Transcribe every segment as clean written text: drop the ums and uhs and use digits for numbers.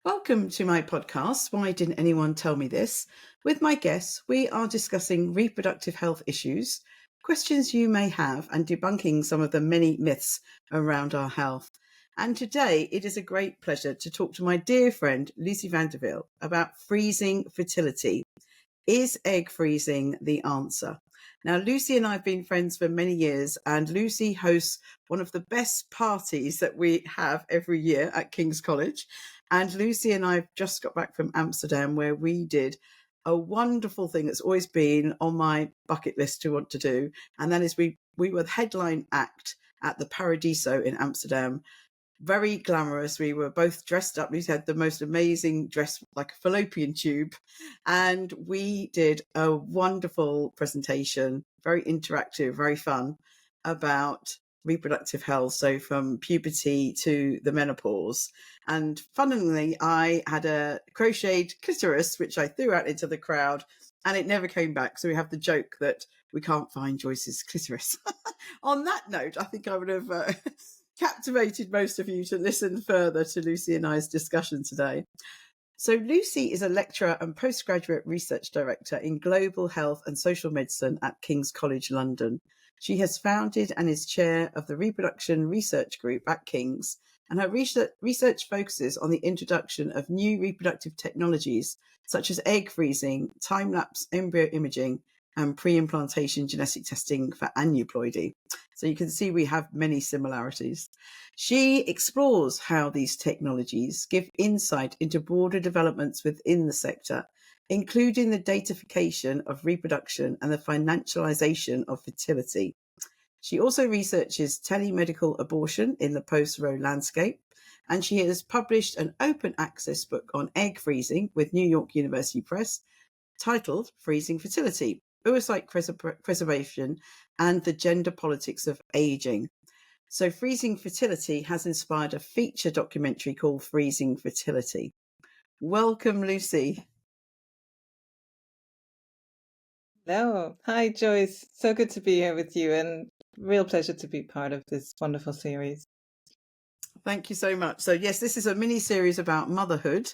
Welcome to my podcast, Why Didn't Anyone Tell Me This? With my guests, we are discussing reproductive health issues, questions you may have, and debunking some of the many myths around our health. And today, it is a great pleasure to talk to my dear friend, Lucy Vanderville, about freezing fertility. Is egg freezing the answer? Now, Lucy and I have been friends for many years, and Lucy hosts one of the best parties that we have every year at King's College. And Lucy and I have just got back from Amsterdam, where we did a wonderful thing that's always been on my bucket list to want to do. And that is we were the headline act at the Paradiso in Amsterdam. Very glamorous. We were both dressed up. We had the most amazing dress, like a fallopian tube. And we did a wonderful presentation, very interactive, very fun, about reproductive health. So from puberty to the menopause. And funnily, I had a crocheted clitoris, which I threw out into the crowd, and it never came back. So we have the joke that we can't find Joyce's clitoris. On that note, I think I would have captivated most of you to listen further to Lucy and I's discussion today. So Lucy is a lecturer and postgraduate research director in global health and social medicine at King's College London. She has founded and is chair of the reproduction research group at King's, and her research focuses on the introduction of new reproductive technologies such as egg freezing, time-lapse embryo imaging, and pre-implantation genetic testing for aneuploidy. So you can see we have many similarities. She explores how these technologies give insight into broader developments within the sector, including the datafication of reproduction and the financialization of fertility. She also researches telemedical abortion in the post-Roe landscape, and she has published an open access book on egg freezing with New York University Press titled Freezing Fertility, Oocyte Preservation and the Gender Politics of Aging. So Freezing Fertility has inspired a feature documentary called Freezing Fertility. Welcome, Lucy. Hello. Hi, Joyce. So good to be here with you, and real pleasure to be part of this wonderful series. Thank you so much. So yes, this is a mini series about motherhood,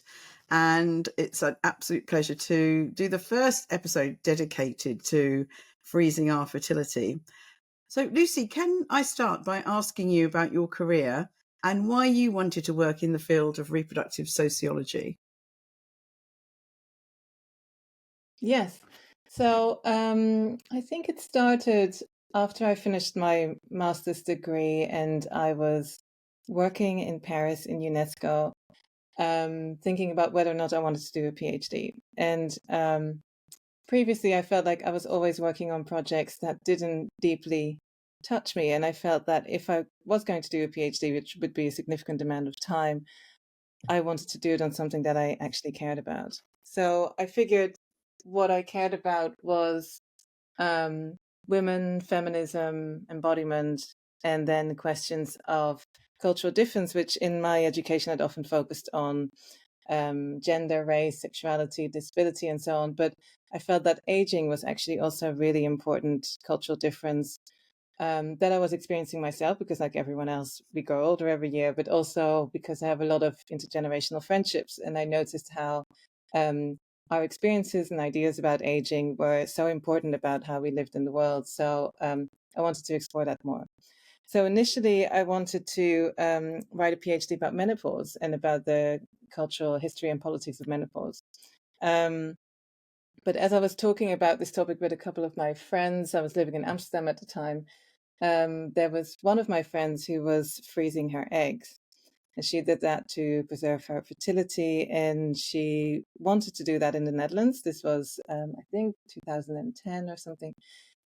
and it's an absolute pleasure to do the first episode dedicated to freezing our fertility. So Lucy, can I start by asking you about your career and why you wanted to work in the field of reproductive sociology? Yes. So I think it started after I finished my master's degree, and I was working in Paris in UNESCO, thinking about whether or not I wanted to do a PhD. And previously, I felt like I was always working on projects that didn't deeply touch me. And I felt that if I was going to do a PhD, which would be a significant amount of time, I wanted to do it on something that I actually cared about. So I figured what I cared about was women, feminism, embodiment, and then questions of cultural difference, which in my education I'd often focused on gender, race, sexuality, disability, and so on. But I felt that aging was actually also a really important cultural difference that I was experiencing myself, because like everyone else, we grow older every year, but also because I have a lot of intergenerational friendships. And I noticed how our experiences and ideas about aging were so important about how we lived in the world. So I wanted to explore that more. So initially, I wanted to write a PhD about menopause and about the cultural history and politics of menopause. But as I was talking about this topic with a couple of my friends, I was living in Amsterdam at the time, there was one of my friends who was freezing her eggs. And she did that to preserve her fertility. And she wanted to do that in the Netherlands. This was, I think, 2010 or something.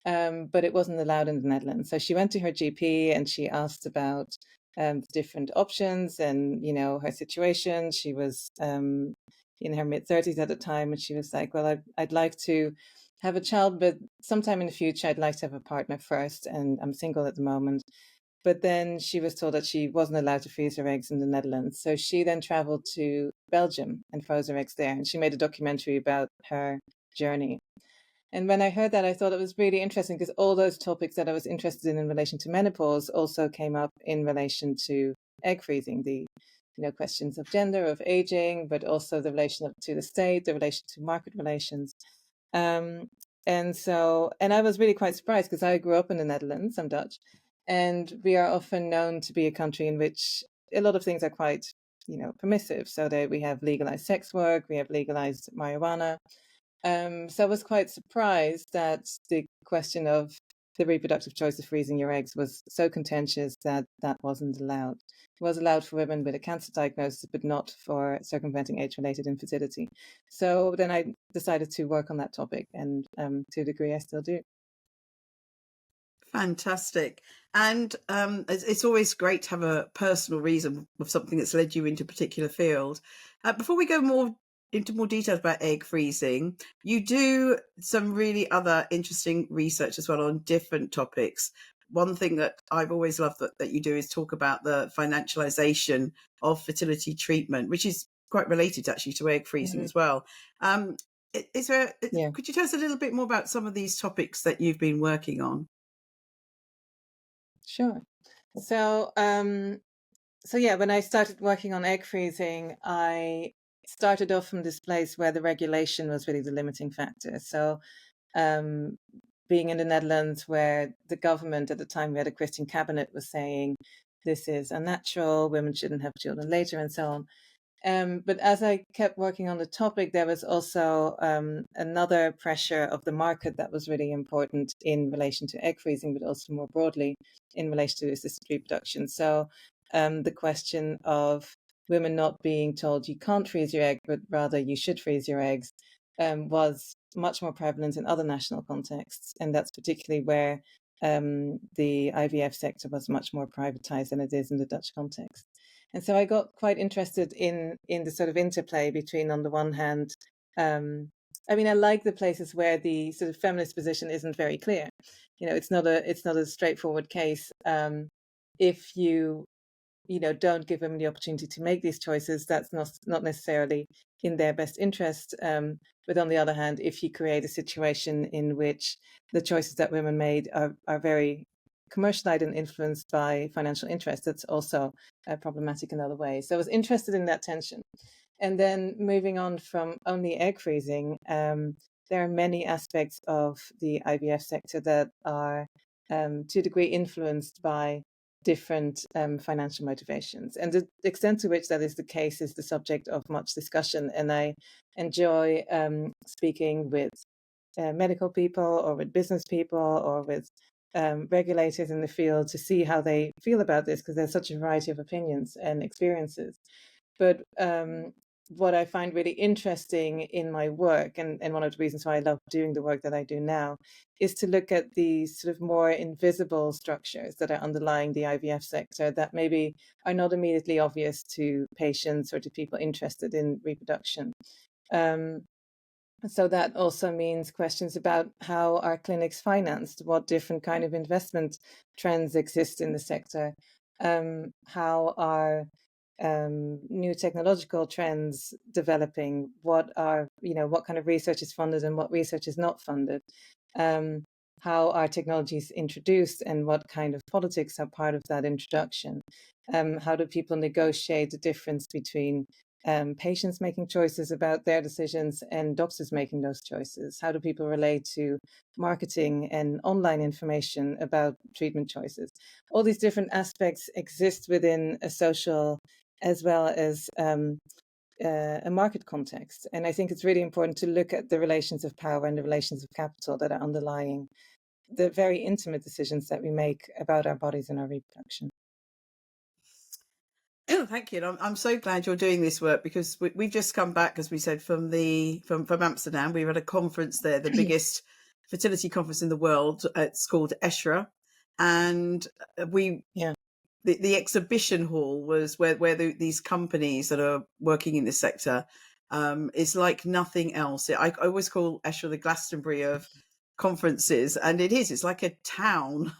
But it wasn't allowed in the Netherlands. So she went to her GP and she asked about the different options and, you know, her situation. She was in her mid-30s at the time. And she was like, well, I'd like to have a child, but sometime in the future, I'd like to have a partner first. And I'm single at the moment. But then she was told that she wasn't allowed to freeze her eggs in the Netherlands. So she then traveled to Belgium and froze her eggs there. And she made a documentary about her journey. And when I heard that, I thought it was really interesting, because all those topics that I was interested in relation to menopause also came up in relation to egg freezing, the questions of gender, of aging, but also the relation to the state, the relation to market relations. Um, and I was really quite surprised because I grew up in the Netherlands, I'm Dutch, and we are often known to be a country in which a lot of things are quite, permissive. So that we have legalized sex work, we have legalized marijuana. So I was quite surprised that the question of the reproductive choice of freezing your eggs was so contentious that that wasn't allowed. It was allowed for women with a cancer diagnosis, but not for circumventing age-related infertility. So then I decided to work on that topic, and to a degree, I still do. Fantastic. And it's always great to have a personal reason of something that's led you into a particular field. Before we go into more details about egg freezing, you do some really other interesting research as well on different topics. One thing that I've always loved that you do is talk about the financialization of fertility treatment, which is quite related actually to egg freezing as well. Um, Yeah, could you tell us a little bit more about some of these topics that you've been working on? sure. So, so yeah, when I started working on egg freezing, I started off from this place where the regulation was really the limiting factor. So, um, being in the Netherlands, where the government at the time we had a Christian cabinet was saying this is unnatural, women shouldn't have children later, and so on. But as I kept working on the topic, there was also another pressure of the market that was really important in relation to egg freezing, but also more broadly in relation to assisted reproduction. So the question of women not being told you can't freeze your egg, but rather you should freeze your eggs, was much more prevalent in other national contexts. And that's particularly where the IVF sector was much more privatized than it is in the Dutch context. And so I got quite interested in the sort of interplay between, on the one hand, I like the places where the sort of feminist position isn't very clear. It's not a straightforward case. If you don't give women the opportunity to make these choices, that's not necessarily in their best interest. But on the other hand, if you create a situation in which the choices that women made are very commercialized and influenced by financial interests, that's also problematic in other ways. So I was interested in that tension. And then moving on from only egg freezing, there are many aspects of the IVF sector that are to a degree influenced by different financial motivations. And the extent to which that is the case is the subject of much discussion. And I enjoy speaking with medical people or with business people or with regulators in the field to see how they feel about this, because there's such a variety of opinions and experiences. But what I find really interesting in my work, and one of the reasons why I love doing the work that I do now, is to look at these sort of more invisible structures that are underlying the IVF sector that maybe are not immediately obvious to patients or to people interested in reproduction. Um, so that also means questions about how are clinics financed, what different kind of investment trends exist in the sector, how are new technological trends developing, what kind of research is funded and what research is not funded, um, how are technologies introduced and what kind of politics are part of that introduction, how do people negotiate the difference between patients making choices about their decisions and doctors making those choices? How do people relate to marketing and online information about treatment choices? All these different aspects exist within a social as well as a market context. And I think it's really important to look at the relations of power and the relations of capital that are underlying the very intimate decisions that we make about our bodies and our reproduction. Thank you. And I'm so glad you're doing this work, because we've just come back, as we said, from Amsterdam. We were at a conference there, the biggest fertility conference in the world. It's called ESHRA, and we Yeah. the exhibition hall was where these companies that are working in this sector is like nothing else. I always call ESHRA the Glastonbury of conferences, and it's like a town.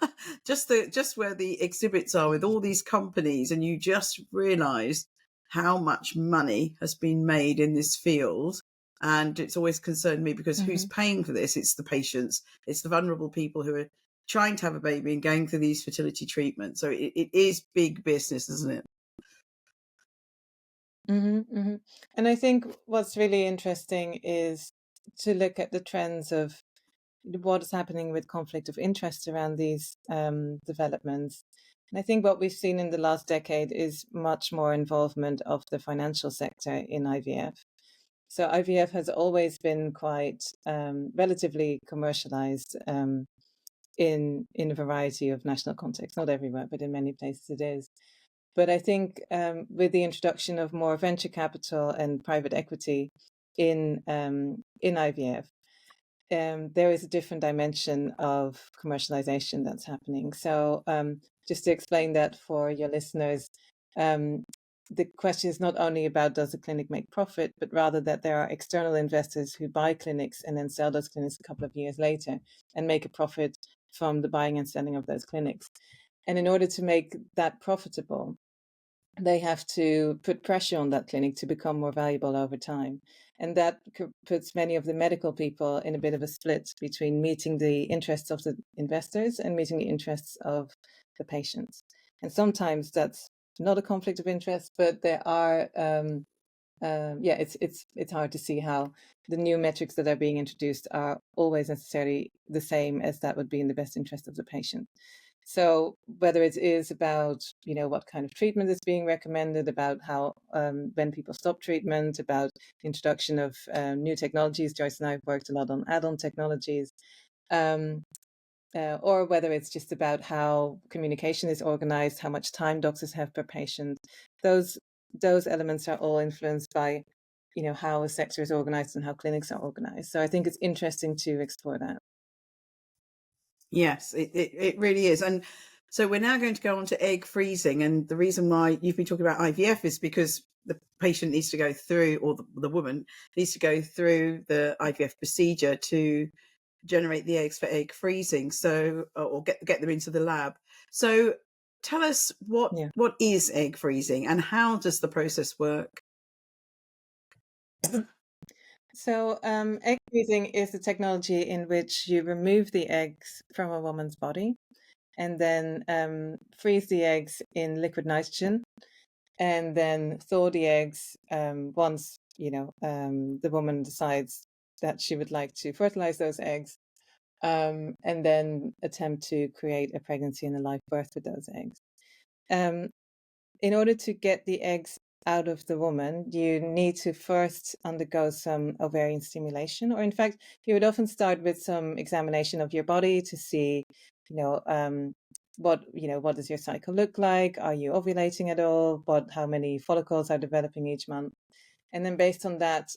just where the exhibits are with all these companies, and you just realize how much money has been made in this field. And it's always concerned me, because who's Mm-hmm. paying for this? It's the patients, it's the vulnerable people who are trying to have a baby and going through these fertility treatments. So it is big business, isn't it? And I think what's really interesting is to look at the trends of what is happening with conflict of interest around these developments. And I think what we've seen in the last decade is much more involvement of the financial sector in IVF. So IVF has always been quite relatively commercialized in a variety of national contexts, not everywhere, but in many places it is. But I think with the introduction of more venture capital and private equity in IVF, there is a different dimension of commercialization that's happening. So just to explain that for your listeners, the question is not only about does the clinic make profit, but rather that there are external investors who buy clinics and then sell those clinics a couple of years later and make a profit from the buying and selling of those clinics. And in order to make that profitable, they have to put pressure on that clinic to become more valuable over time. And that puts many of the medical people in a bit of a split between meeting the interests of the investors and meeting the interests of the patients. And sometimes that's not a conflict of interest, but there are, it's hard to see how the new metrics that are being introduced are always necessarily the same as that would be in the best interest of the patient. So whether it is about, what kind of treatment is being recommended, about how when people stop treatment, about the introduction of new technologies, Joyce and I have worked a lot on add-on technologies, or whether it's just about how communication is organized, how much time doctors have per patient, those elements are all influenced by, how a sector is organized and how clinics are organized. So I think it's interesting to explore that. Yes, it really is. And so we're now going to go on to egg freezing. And the reason why you've been talking about IVF is because the patient needs to go through, or the woman needs to go through the IVF procedure to generate the eggs for egg freezing. So, or get them into the lab. So tell us what is egg freezing and how does the process work? So, egg freezing is the technology in which you remove the eggs from a woman's body and then freeze the eggs in liquid nitrogen and then thaw the eggs once, the woman decides that she would like to fertilize those eggs, and then attempt to create a pregnancy and a live birth with those eggs. In order to get the eggs out of the woman, you need to first undergo some ovarian stimulation, or in fact, you would often start with some examination of your body to see, what does your cycle look like? Are you ovulating at all? How many follicles are developing each month? And then based on that,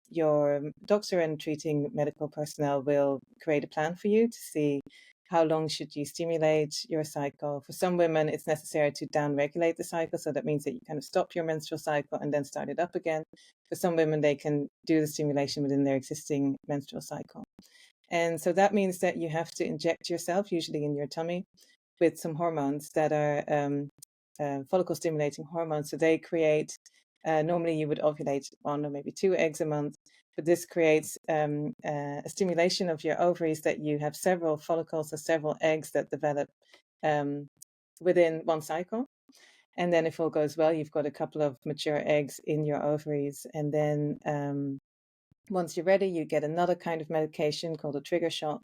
your doctor and treating medical personnel will create a plan for you to see how long should you stimulate your cycle. For some women, it's necessary to down-regulate the cycle. So that means that you kind of stop your menstrual cycle and then start it up again. For some women, they can do the stimulation within their existing menstrual cycle. And so that means that you have to inject yourself, usually in your tummy, with some hormones that are follicle stimulating hormones. So they create, normally you would ovulate 1 or maybe 2 eggs a month, but this creates a stimulation of your ovaries that you have several follicles or several eggs that develop within one cycle. And then if all goes well, you've got a couple of mature eggs in your ovaries. And then once you're ready, you get another kind of medication called a trigger shot.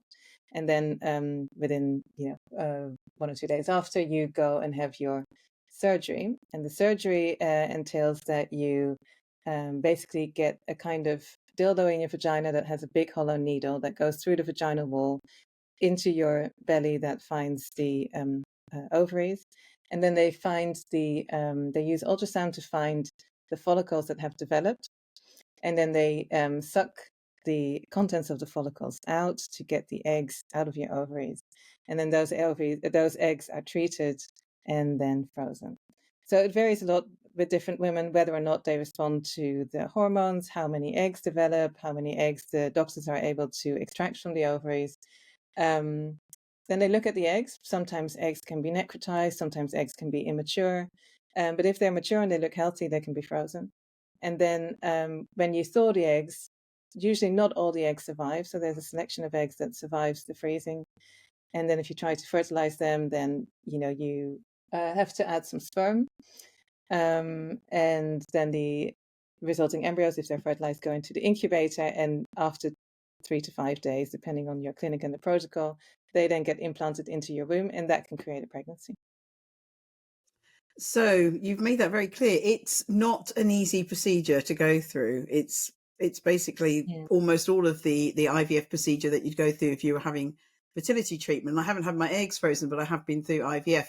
And then within 1 or 2 days after, you go and have your surgery. And the surgery entails that you basically get a kind of dildo in your vagina that has a big hollow needle that goes through the vaginal wall into your belly that finds the ovaries. And then they use ultrasound to find the follicles that have developed. And then they suck the contents of the follicles out to get the eggs out of your ovaries. And then those eggs are treated and then frozen. So it varies a lot with different women, whether or not they respond to the hormones, how many eggs develop, how many eggs the doctors are able to extract from the ovaries. Then they look at the eggs. Sometimes eggs can be necrotized, sometimes eggs can be immature. But if they're mature and they look healthy, they can be frozen. And then when you thaw the eggs, usually not all the eggs survive. So there's a selection of eggs that survives the freezing. And then if you try to fertilize them, then you have to add some sperm. And then the resulting embryos, if they're fertilized, go into the incubator, and after 3 to 5 days, depending on your clinic and the protocol, they then get implanted into your womb, and that can create a pregnancy. So you've made that very clear. It's not an easy procedure to go through. It's basically Yeah. almost all of the IVF procedure that you'd go through if you were having fertility treatment. I haven't had my eggs frozen, but I have been through IVF.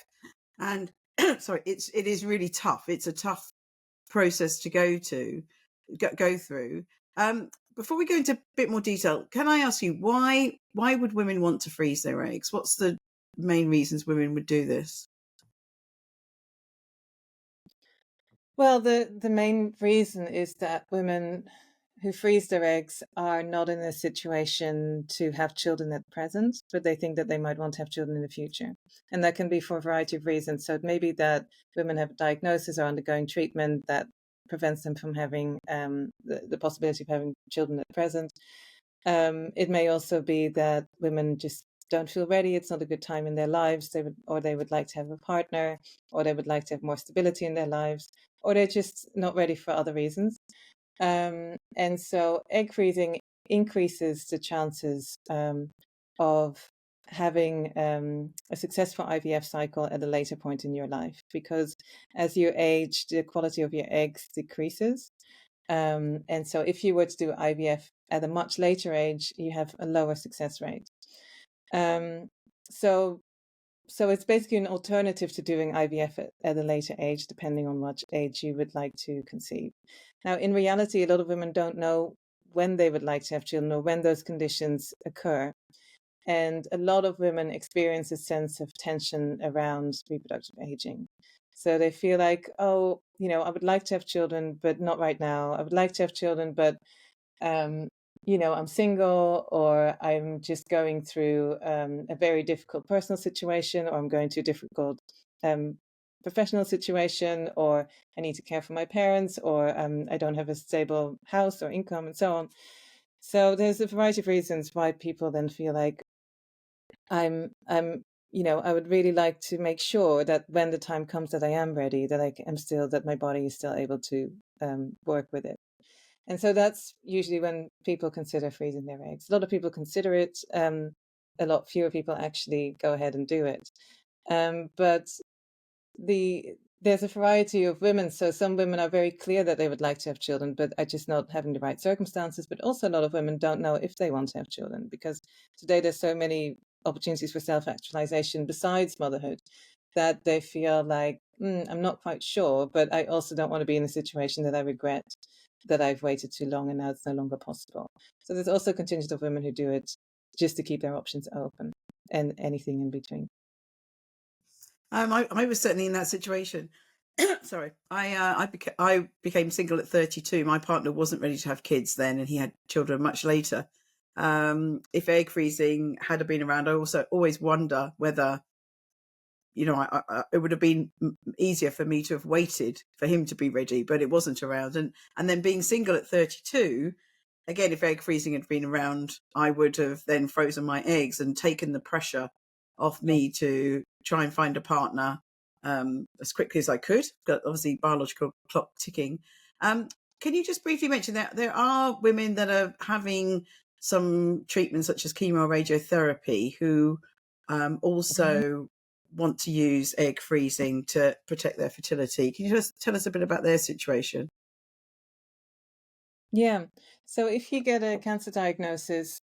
And sorry, it is really tough. It's a tough process to go through. Before we go into a bit more detail, can I ask you why would women want to freeze their eggs? What's the main reasons women would do this? Well, the main reason is that women who freeze their eggs are not in a situation to have children at present, but they think that they might want to have children in the future. And that can be for a variety of reasons. So it may be that women have a diagnosis or undergoing treatment that prevents them from having the possibility of having children at present. It may also be that women just don't feel ready. It's not a good time in their lives. They would like to have a partner, or they would like to have more stability in their lives, or they're just not ready for other reasons. And so egg freezing increases the chances of having a successful IVF cycle at a later point in your life, because as you age, the quality of your eggs decreases. And so if you were to do IVF at a much later age, you have a lower success rate. Um, so so it's basically an alternative to doing IVF at a later age, depending on what age you would like to conceive. Now, in reality, a lot of women don't know when they would like to have children or when those conditions occur. And a lot of women experience a sense of tension around reproductive aging. So they feel like, oh, I would like to have children, but not right now. I would like to have children, but um, I'm single, or I'm just going through a very difficult personal situation, or I'm going through a difficult um, professional situation, or I need to care for my parents, or I don't have a stable house or income, and so on. So there's a variety of reasons why people then feel like I would really like to make sure that when the time comes that I am ready, that that my body is still able to work with it. And so that's usually when people consider freezing their eggs. A lot of people consider it. A lot fewer people actually go ahead and do it. But there's a variety of women. So some women are very clear that they would like to have children, but are just not having the right circumstances. But also a lot of women don't know if they want to have children, because today there's so many opportunities for self-actualization besides motherhood that they feel like, I'm not quite sure, but I also don't want to be in a situation that I regret that I've waited too long and now it's no longer possible. So there's also a contingent of women who do it just to keep their options open, and anything in between. I was certainly in that situation. Sorry, I became single at 32. My partner wasn't ready to have kids then, and he had children much later. If egg freezing had been around, I also always wonder whether it would have been easier for me to have waited for him to be ready, but it wasn't around. And then being single at 32, again, if egg freezing had been around, I would have then frozen my eggs and taken the pressure off Yeah. me to try and find a partner as quickly as I could. Got obviously biological clock ticking. Can you just briefly mention that there are women that are having some treatments such as chemo radiotherapy who also want to use egg freezing to protect their fertility? Can you just tell us a bit about their situation? Yeah. So if you get a cancer diagnosis,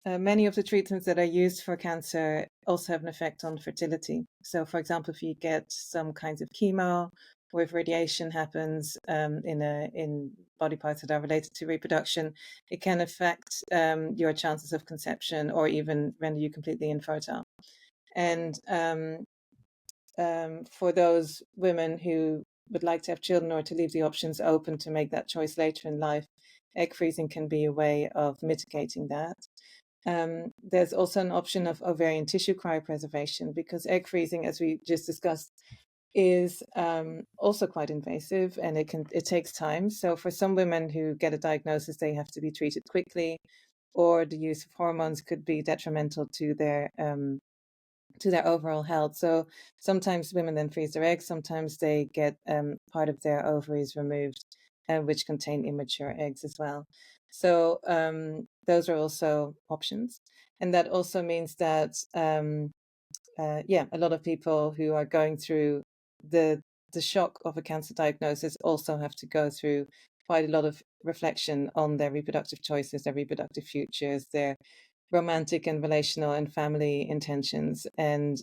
many of the treatments that are used for cancer also have an effect on fertility. So, for example, if you get some kinds of chemo, or if radiation happens in body parts that are related to reproduction, it can affect your chances of conception, or even render you completely infertile. And for those women who would like to have children, or to leave the options open to make that choice later in life, egg freezing can be a way of mitigating that. There's also an option of ovarian tissue cryopreservation, because egg freezing, as we just discussed, is also quite invasive, and it takes time. So for some women who get a diagnosis, they have to be treated quickly, or the use of hormones could be detrimental to to their overall health. So sometimes women then freeze their eggs, sometimes they get part of their ovaries removed, which contain immature eggs as well. So those are also options. And that also means that, a lot of people who are going through the shock of a cancer diagnosis also have to go through quite a lot of reflection on their reproductive choices, their reproductive futures, their romantic and relational and family intentions, and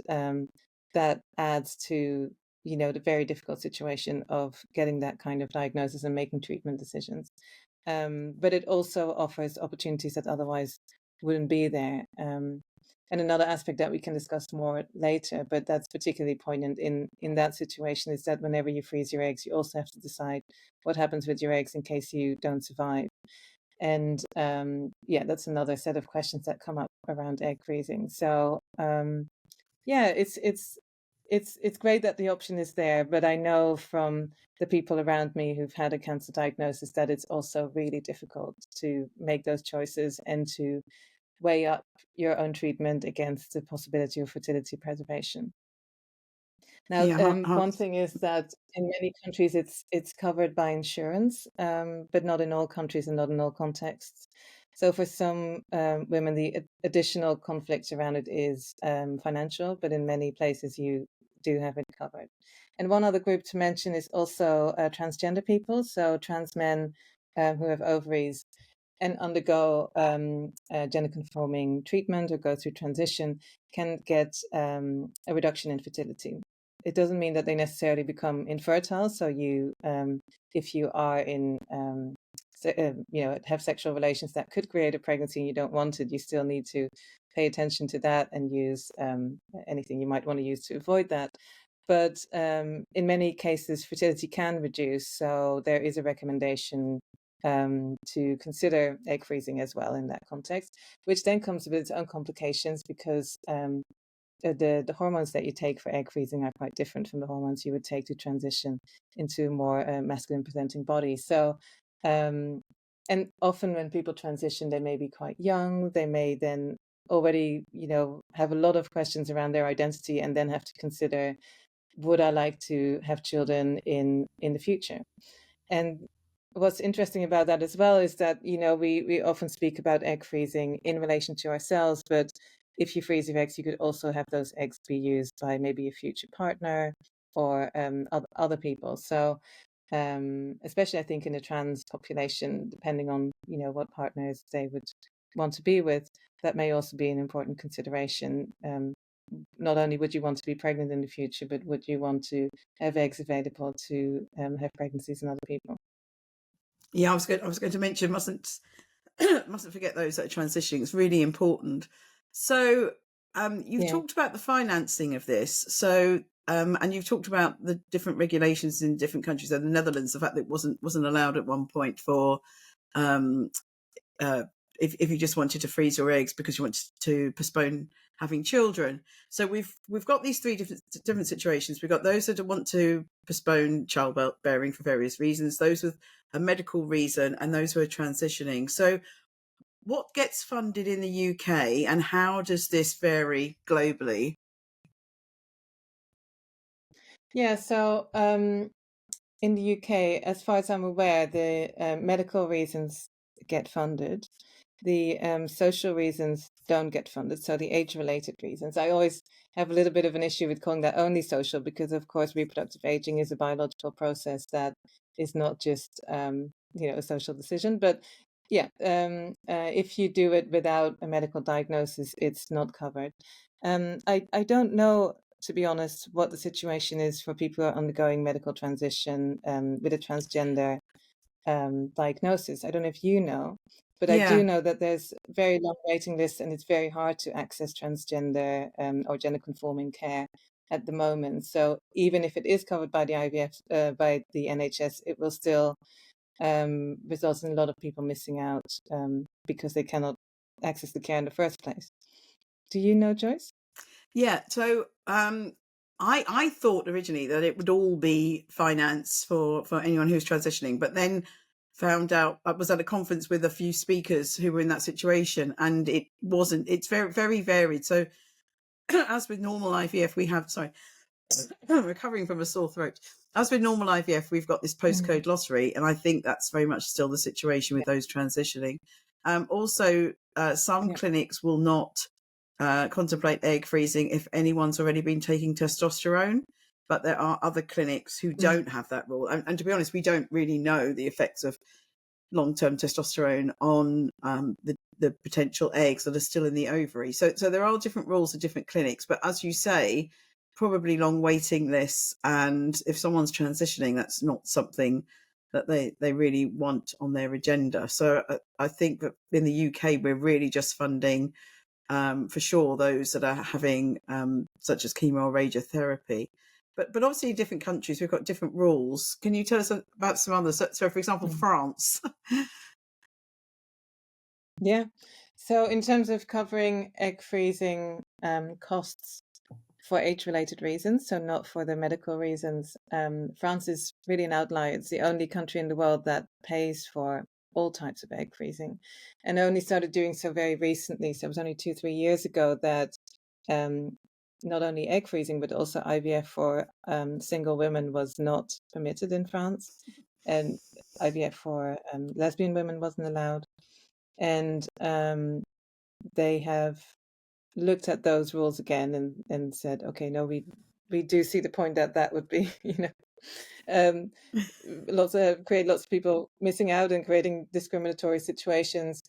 that adds to the very difficult situation of getting that kind of diagnosis and making treatment decisions. But it also offers opportunities that otherwise wouldn't be there. And another aspect that we can discuss more later, but that's particularly poignant in that situation, is that whenever you freeze your eggs, you also have to decide what happens with your eggs in case you don't survive. And that's another set of questions that come up around egg freezing. So it's great that the option is there, but I know from the people around me who've had a cancer diagnosis that it's also really difficult to make those choices and to weigh up your own treatment against the possibility of fertility preservation. Now, Yeah, one thing is that in many countries it's covered by insurance, but not in all countries and not in all contexts. So for some women, the additional conflict around it is financial, but in many places you do have it covered. And one other group to mention is also transgender people, so trans men who have ovaries and undergo gender conforming treatment or go through transition can get a reduction in fertility. It doesn't mean that they necessarily become infertile. So you, if you are in, have sexual relations that could create a pregnancy and you don't want it, you still need to pay attention to that and use anything you might want to use to avoid that. But in many cases, fertility can reduce. So there is a recommendation to consider egg freezing as well in that context, which then comes with its own complications because the hormones that you take for egg freezing are quite different from the hormones you would take to transition into a more masculine presenting body. So, and often when people transition, they may be quite young. They may then already, have a lot of questions around their identity and then have to consider, would I like to have children in the future? And what's interesting about that as well is that, we often speak about egg freezing in relation to ourselves, but if you freeze your eggs, you could also have those eggs be used by maybe a future partner or other people. So especially I think in the trans population, depending on, what partners they would want to be with, that may also be an important consideration. Not only would you want to be pregnant in the future, but would you want to have eggs available to have pregnancies in other people? Yeah, I was going to mention mustn't forget those that are transitioning. It's really important. So you've Yeah. talked about the financing of this. So and you've talked about the different regulations in different countries. So the Netherlands, the fact that it wasn't allowed at one point for um, if you just wanted to freeze your eggs because you wanted to postpone having children. So we've got these three different situations. We've got those that want to postpone childbearing for various reasons, those with a medical reason, and those who are transitioning. So what gets funded in the UK and how does this vary globally? Yeah, so in the UK, as far as I'm aware, the medical reasons get funded. The social reasons don't get funded, so the age-related reasons. I always have a little bit of an issue with calling that only social because, of course, reproductive aging is a biological process that is not just, a social decision. But yeah, if you do it without a medical diagnosis, it's not covered. I don't know, to be honest, what the situation is for people who are undergoing medical transition with a transgender diagnosis. I don't know if you know, but I do Yeah. know that there's very long waiting lists and it's very hard to access transgender or gender conforming care at the moment. So even if it is covered by the IVF, by the NHS, it will still result in a lot of people missing out because they cannot access the care in the first place. Do you know, Joyce? Yeah. So I thought originally that it would all be finance for anyone who's transitioning, but then found out I was at a conference with a few speakers who were in that situation and it wasn't. It's very, very varied. So as with normal IVF, we have, sorry, recovering from a sore throat. As with normal IVF, we've got this postcode lottery, and I think that's very much still the situation with those transitioning. Also, some clinics will not contemplate egg freezing if anyone's already been taking testosterone, but there are other clinics who don't have that rule. And to be honest, we don't really know the effects of long-term testosterone on the potential eggs that are still in the ovary. So there are different rules at different clinics, but as you say, probably long waiting lists, and if someone's transitioning, that's not something that they really want on their agenda. So I think that in the UK, we're really just funding for sure those that are having such as chemo or radiotherapy. But obviously in different countries, we've got different rules. Can you tell us about some others? So for example, France. Yeah. So in terms of covering egg freezing costs for age-related reasons, so not for the medical reasons, France is really an outlier. It's the only country in the world that pays for all types of egg freezing, and only started doing so very recently. So it was only 2-3 years ago that not only egg freezing, but also IVF for single women was not permitted in France, and IVF for lesbian women wasn't allowed. And they have looked at those rules again and said, okay, no, we do see the point that would be, create lots of people missing out and creating discriminatory situations.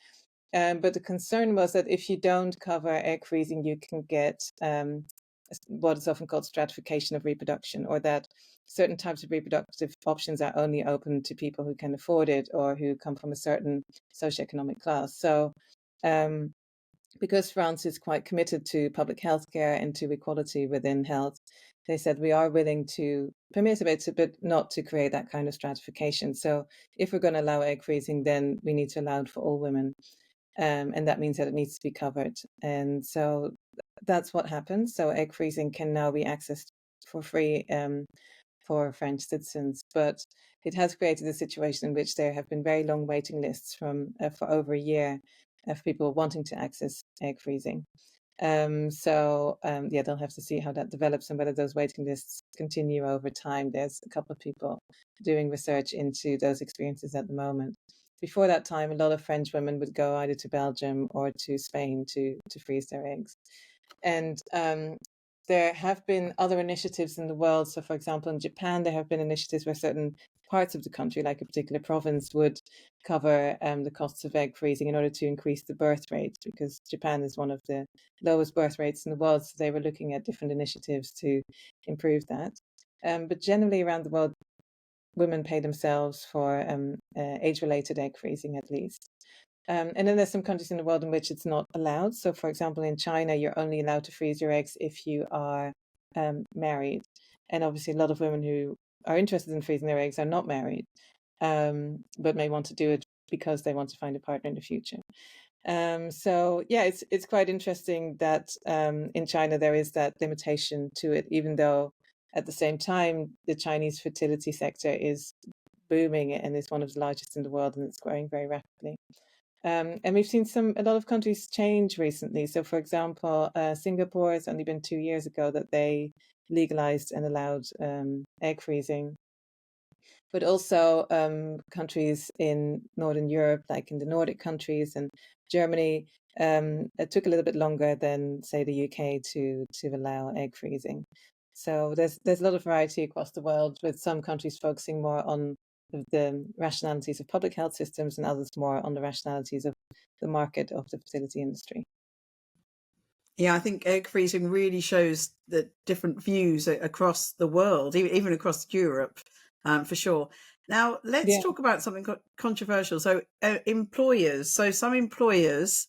But the concern was that if you don't cover egg freezing, you can get what is often called stratification of reproduction, or that certain types of reproductive options are only open to people who can afford it or who come from a certain socioeconomic class. So because France is quite committed to public health care and to equality within health, they said we are willing to permit it, but not to create that kind of stratification. So if we're going to allow egg freezing, then we need to allow it for all women. And that means that it needs to be covered. And so that's what happens. So egg freezing can now be accessed for free for French citizens, but it has created a situation in which there have been very long waiting lists for over a year of people wanting to access egg freezing. They'll have to see how that develops and whether those waiting lists continue over time. There's a couple of people doing research into those experiences at the moment. Before that time, a lot of French women would go either to Belgium or to Spain to freeze their eggs. And there have been other initiatives in the world. So, for example, in Japan, there have been initiatives where certain parts of the country, like a particular province, would cover the costs of egg freezing in order to increase the birth rate, because Japan is one of the lowest birth rates in the world. So they were looking at different initiatives to improve that. But generally around the world, women pay themselves for age-related egg freezing at least. And then there's some countries in the world in which it's not allowed. So, for example, in China, you're only allowed to freeze your eggs if you are married. And obviously, a lot of women who are interested in freezing their eggs are not married, but may want to do it because they want to find a partner in the future. It's quite interesting that in China there is that limitation to it, even though at the same time the Chinese fertility sector is booming and is one of the largest in the world, and it's growing very rapidly. And we've seen a lot of countries change recently. So, for example, Singapore, it's only been 2 years ago that they legalized and allowed egg freezing. But also countries in Northern Europe, like in the Nordic countries and Germany, it took a little bit longer than, say, the UK to allow egg freezing. So there's a lot of variety across the world, with some countries focusing more on the rationalities of public health systems and others more on the rationalities of the market of the fertility industry. Yeah, I think egg freezing really shows the different views across the world, even across Europe, for sure. Now, let's talk about something controversial. So, employers. So, some employers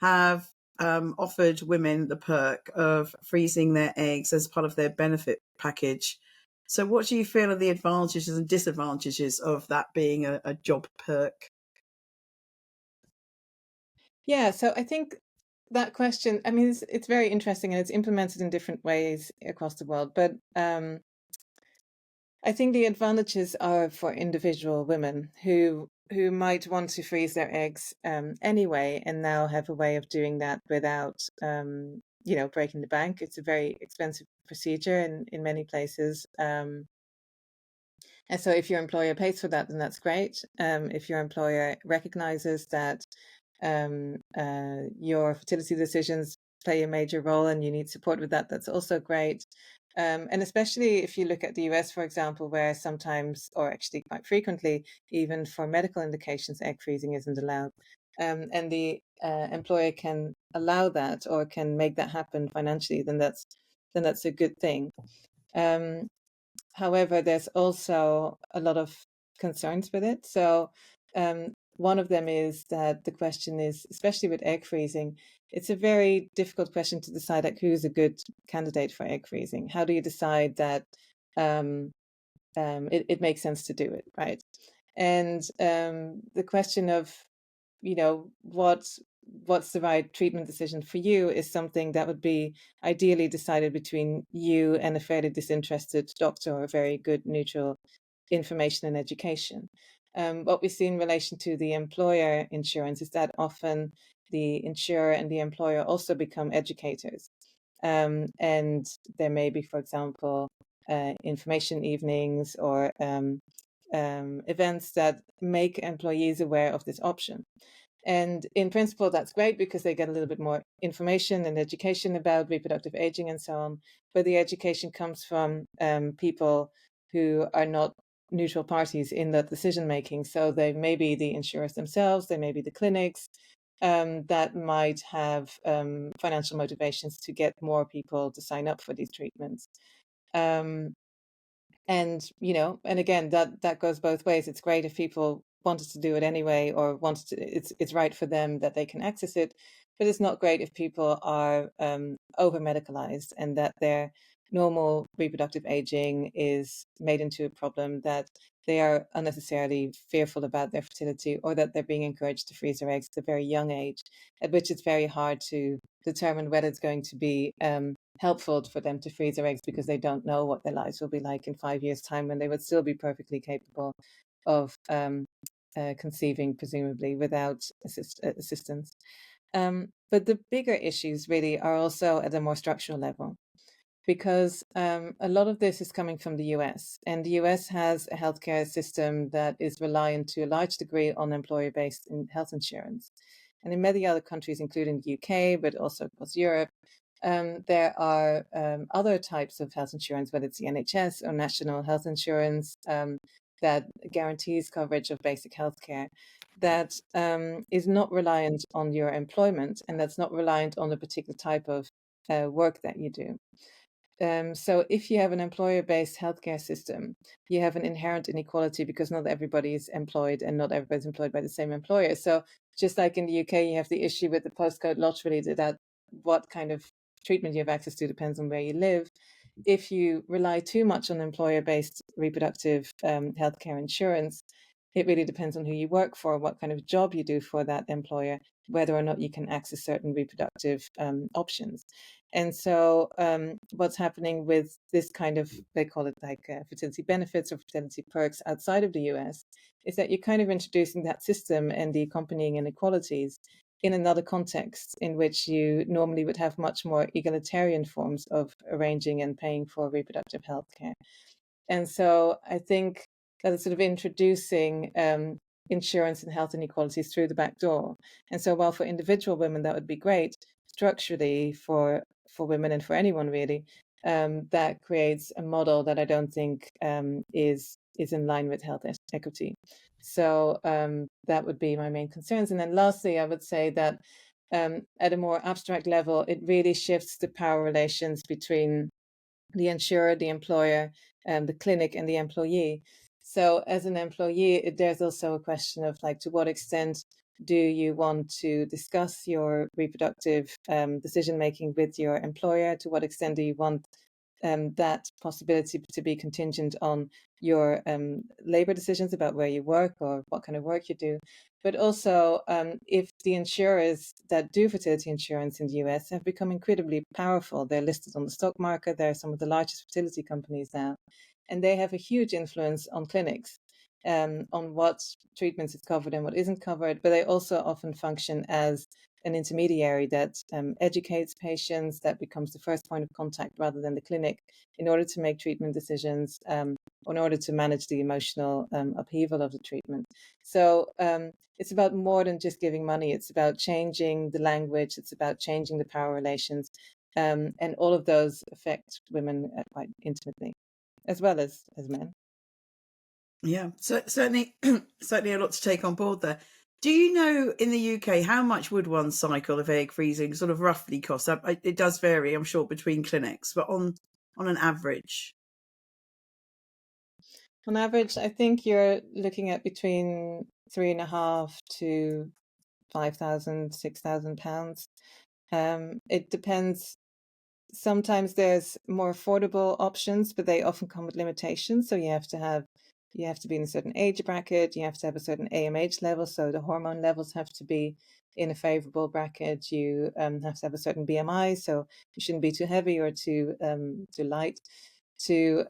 have offered women the perk of freezing their eggs as part of their benefit package. So, what do you feel are the advantages and disadvantages of that being a job perk? Yeah, so I think that question, I mean, it's very interesting and it's implemented in different ways across the world. But I think the advantages are for individual women who might want to freeze their eggs anyway, and now have a way of doing that without breaking the bank. It's a very expensive procedure in many places. And so if your employer pays for that, then that's great. If your employer recognizes that your fertility decisions play a major role and you need support with that, that's also great. And especially if you look at the US, for example, where sometimes, or actually quite frequently, even for medical indications, egg freezing isn't allowed. And the employer can allow that or can make that happen financially, then that's a good thing. However, there's also a lot of concerns with it. So one of them is that the question is, especially with egg freezing, it's a very difficult question to decide like who's a good candidate for egg freezing. How do you decide that it makes sense to do it, right? And the question of, what's the right treatment decision for you is something that would be ideally decided between you and a fairly disinterested doctor or a very good neutral information and education. What we see in relation to the employer insurance is that often the insurer and the employer also become educators. And there may be, for example, information evenings or events that make employees aware of this option. And in principle, that's great because they get a little bit more information and education about reproductive aging and so on. But the education comes from people who are not neutral parties in that decision making. So they may be the insurers themselves, they may be the clinics that might have financial motivations to get more people to sign up for these treatments. And again, that goes both ways. It's great if people wanted to do it anyway, or wanted to, it's right for them that they can access it, but it's not great if people are over medicalized and that their normal reproductive aging is made into a problem, that they are unnecessarily fearful about their fertility, or that they're being encouraged to freeze their eggs at a very young age, at which it's very hard to determine whether it's going to be helpful for them to freeze their eggs because they don't know what their lives will be like in 5 years' time, when they would still be perfectly capable of conceiving, presumably without assistance. But the bigger issues really are also at a more structural level, because a lot of this is coming from the US, and the US has a healthcare system that is reliant to a large degree on employer-based health insurance. And in many other countries, including the UK, but also across Europe, there are other types of health insurance, whether it's the NHS or national health insurance, that guarantees coverage of basic healthcare, that is not reliant on your employment, and that's not reliant on the particular type of work that you do. So if you have an employer-based healthcare system, you have an inherent inequality because not everybody is employed and not everybody's employed by the same employer. So just like in the UK, you have the issue with the postcode lottery, that what kind of treatment you have access to depends on where you live. If you rely too much on employer-based reproductive healthcare insurance, it really depends on who you work for, what kind of job you do for that employer, whether or not you can access certain reproductive options. And so what's happening with this kind of, they call it like fertility benefits or fertility perks outside of the US, is that you're kind of introducing that system and the accompanying inequalities in another context in which you normally would have much more egalitarian forms of arranging and paying for reproductive health care. And so I think that it's sort of introducing insurance and health inequalities through the back door. And so while for individual women that would be great, structurally for women and for anyone really, that creates a model that I don't think is in line with health equity. So that would be my main concerns. And then lastly, I would say that at a more abstract level, it really shifts the power relations between the insurer, the employer, the clinic, and the employee. So as an employee, there's also a question of like, to what extent do you want to discuss your reproductive decision making with your employer? To what extent do you want that possibility to be contingent on your labor decisions about where you work or what kind of work you do? But also, if the insurers that do fertility insurance in the US have become incredibly powerful, they're listed on the stock market, they're some of the largest fertility companies now, and they have a huge influence on clinics, on what treatments is covered and what isn't covered, but they also often function as an intermediary that educates patients, that becomes the first point of contact rather than the clinic, in order to make treatment decisions, in order to manage the emotional upheaval of the treatment. So it's about more than just giving money. It's about changing the language. It's about changing the power relations. And all of those affect women quite intimately, as well as men. Yeah, so certainly, certainly a lot to take on board there. Do you know in the UK how much would one cycle of egg freezing sort of roughly cost? It does vary, I'm sure, between clinics, but on an average. On average, I think you're looking at between £3,500 to £5,000, £6,000. It depends. Sometimes there's more affordable options, but they often come with limitations. So you have to be in a certain age bracket. You have to have a certain AMH level. So the hormone levels have to be in a favorable bracket. You have to have a certain BMI. So you shouldn't be too heavy or too light to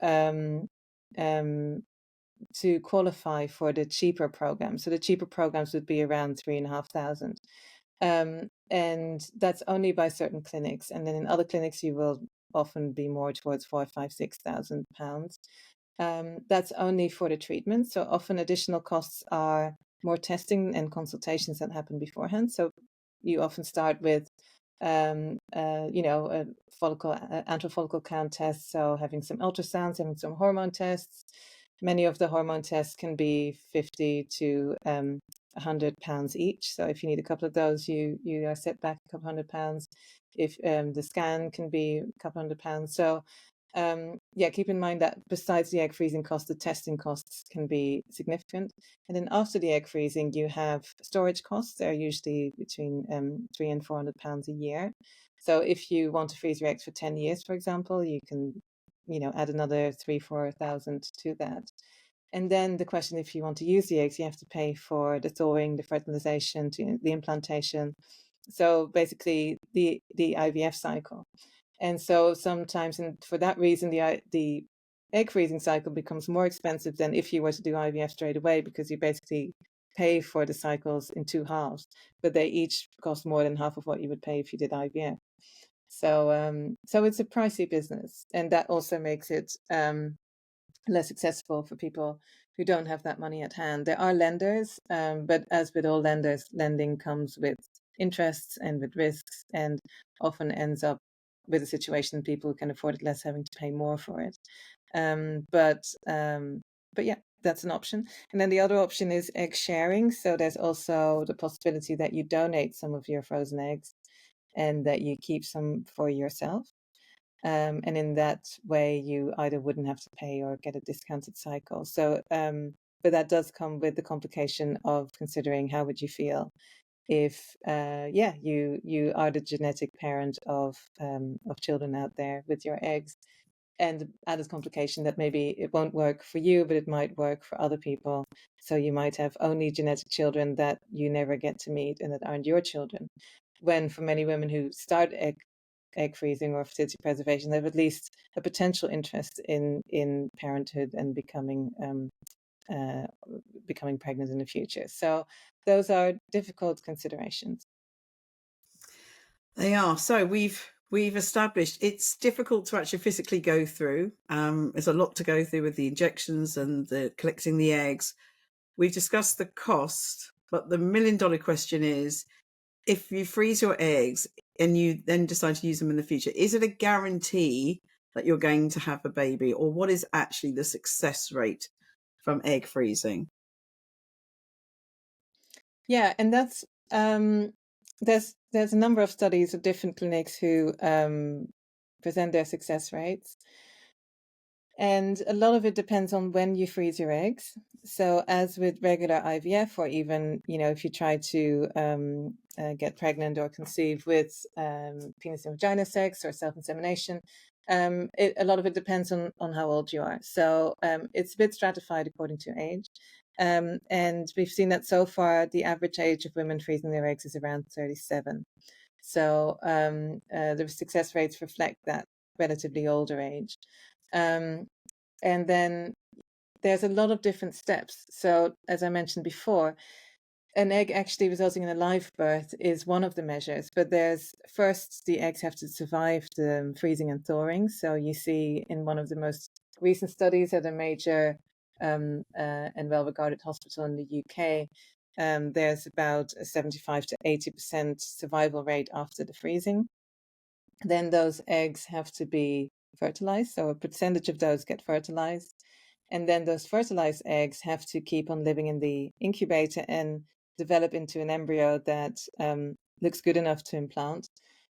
to qualify for the cheaper programs. So the cheaper programs would be around 3,500. And that's only by certain clinics. And then in other clinics, you will often be more towards 4, 5, £6,000. That's only for the treatment. So often additional costs are more testing and consultations that happen beforehand. So you often start with, a antral follicle count test. So having some ultrasounds, having some hormone tests. Many of the hormone tests can be 50 to £100 each. So if you need a couple of those, you are set back a couple £100. If the scan can be a couple £100. So keep in mind that besides the egg freezing cost, the testing costs can be significant. And then after the egg freezing, you have storage costs. They're usually between £300 and £400 a year. So if you want to freeze your eggs for 10 years, for example, you can, add another 3,000-4,000 to that. And then the question, if you want to use the eggs, you have to pay for the thawing, the fertilization, the implantation. So basically the IVF cycle. And so sometimes, and for that reason, the egg freezing cycle becomes more expensive than if you were to do IVF straight away, because you basically pay for the cycles in two halves, but they each cost more than half of what you would pay if you did IVF. So it's a pricey business, and that also makes it less accessible for people who don't have that money at hand. There are lenders, but as with all lenders, lending comes with interests and with risks, and often ends up with a situation people who can afford it less having to pay more for it. But yeah, that's an option. And then the other option is egg sharing. So there's also the possibility that you donate some of your frozen eggs and that you keep some for yourself. And in that way, you either wouldn't have to pay or get a discounted cycle. So, but that does come with the complication of considering how would you feel if, you are the genetic parent of children out there with your eggs, and the added complication that maybe it won't work for you, but it might work for other people. So you might have only genetic children that you never get to meet and that aren't your children. When for many women who start egg freezing or fertility preservation, they have at least a potential interest in parenthood and becoming pregnant in the future. So those are difficult considerations. They are. So we've established it's difficult to actually physically go through. There's a lot to go through with the injections and the collecting the eggs. We've discussed the cost, but the $1 million question is, if you freeze your eggs and you then decide to use them in the future, is it a guarantee that you're going to have a baby, or what is actually the success rate from egg freezing? Yeah, and that's there's a number of studies of different clinics who present their success rates. And a lot of it depends on when you freeze your eggs. So as with regular IVF, or even, if you try to get pregnant or conceive with penis and vagina sex or self-insemination, a lot of it depends on how old you are. So it's a bit stratified according to age. And we've seen that so far, the average age of women freezing their eggs is around 37. So the success rates reflect that relatively older age. And then there's a lot of different steps. So as I mentioned before, an egg actually resulting in a live birth is one of the measures, but there's first the eggs have to survive the freezing and thawing. So you see in one of the most recent studies at a major and well-regarded hospital in the UK, there's about a 75 to 80% survival rate after the freezing. Then those eggs have to be fertilized, so a percentage of those get fertilized. And then those fertilized eggs have to keep on living in the incubator and develop into an embryo that looks good enough to implant.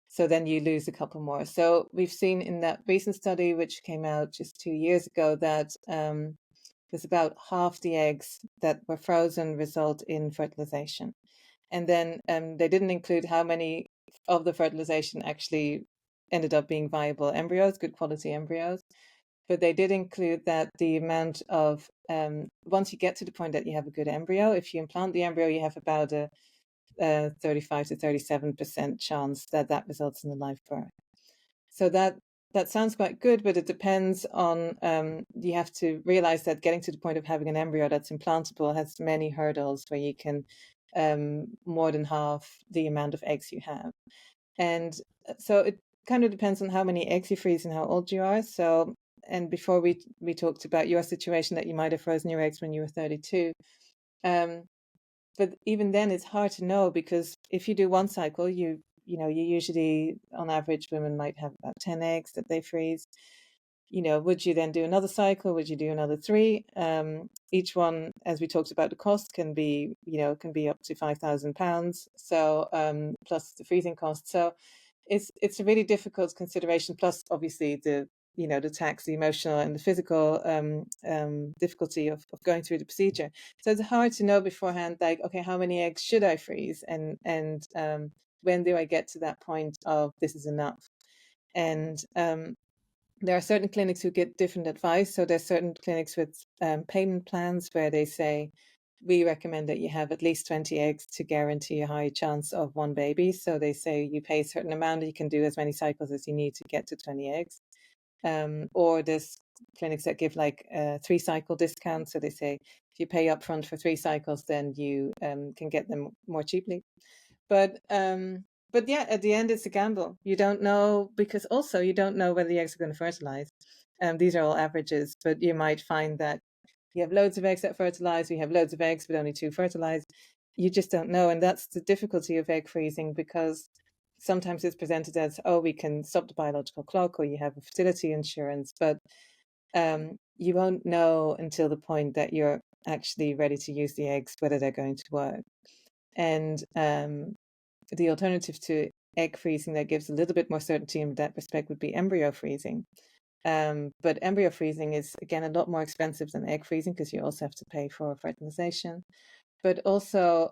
So then you lose a couple more. So we've seen in that recent study, which came out just 2 years ago, that there's about half the eggs that were frozen result in fertilization. And then they didn't include how many of the fertilization actually ended up being viable embryos, good quality embryos. But they did include that the amount of, once you get to the point that you have a good embryo, if you implant the embryo, you have about a 35 to 37% chance that that results in a live birth. So that sounds quite good, but it depends on, you have to realize that getting to the point of having an embryo that's implantable has many hurdles where you can more than half the amount of eggs you have. And so it kind of depends on how many eggs you freeze and how old you are. So, and before we talked about your situation that you might have frozen your eggs when you were 32. But even then it's hard to know, because if you do one cycle, you usually, on average, women might have about 10 eggs that they freeze. Would you then do another cycle? Would you do another 3? Each one, as we talked about, the cost can be up to £5,000. So plus the freezing cost. So it's a really difficult consideration. Plus, obviously, the tax, the emotional and the physical difficulty of going through the procedure. So it's hard to know beforehand, like, okay, how many eggs should I freeze, and when do I get to that point of this is enough? And there are certain clinics who get different advice. So there's certain clinics with payment plans where they say, we recommend that you have at least 20 eggs to guarantee a high chance of one baby. So they say you pay a certain amount, you can do as many cycles as you need to get to 20 eggs. Or there's clinics that give like a 3-cycle discount. So they say if you pay upfront for 3 cycles, then you can get them more cheaply. But yeah, at the end, it's a gamble. You don't know, because also you don't know whether the eggs are going to fertilize. These are all averages, but you might find that you have loads of eggs that fertilize, you have loads of eggs, but only 2 fertilize. You just don't know. And that's the difficulty of egg freezing, because sometimes it's presented as, oh, we can stop the biological clock, or you have a fertility insurance, but you won't know until the point that you're actually ready to use the eggs, whether they're going to work. And the alternative to egg freezing that gives a little bit more certainty in that respect would be embryo freezing. But embryo freezing is, again, a lot more expensive than egg freezing, because you also have to pay for fertilization. But also,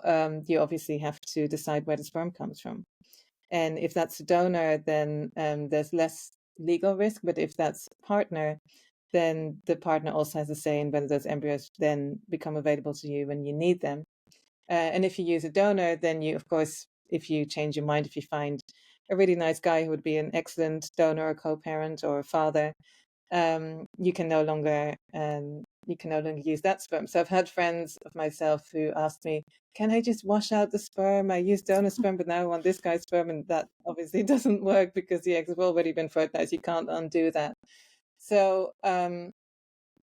you obviously have to decide where the sperm comes from. And if that's a donor, then there's less legal risk. But if that's a partner, then the partner also has a say in whether those embryos then become available to you when you need them. And if you use a donor, then you, of course, if you change your mind, if you find a really nice guy who would be an excellent donor or co-parent or father, you can no longer use that sperm. So I've had friends of myself who asked me, can I just wash out the sperm? I use donor sperm, but now I want this guy's sperm. And that obviously doesn't work, because the eggs have already been fertilized. You can't undo that. So, and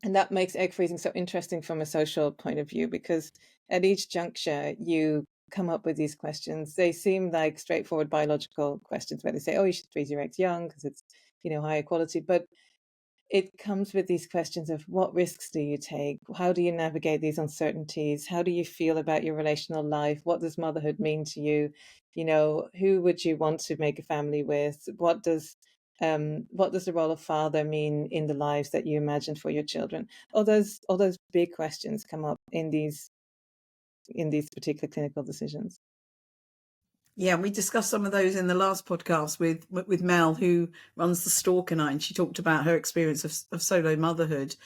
that makes egg freezing so interesting from a social point of view, because at each juncture, you come up with these questions. They seem like straightforward biological questions, where they say, oh, you should freeze your eggs young because it's, higher quality. But it comes with these questions of, what risks do you take? How do you navigate these uncertainties? How do you feel about your relational life? What does motherhood mean to you? Who would you want to make a family with? What does the role of father mean in the lives that you imagine for your children? All those big questions come up in these particular clinical decisions. Yeah, we discussed some of those in the last podcast with Mel, who runs the Stalker Night, and she talked about her experience of solo motherhood.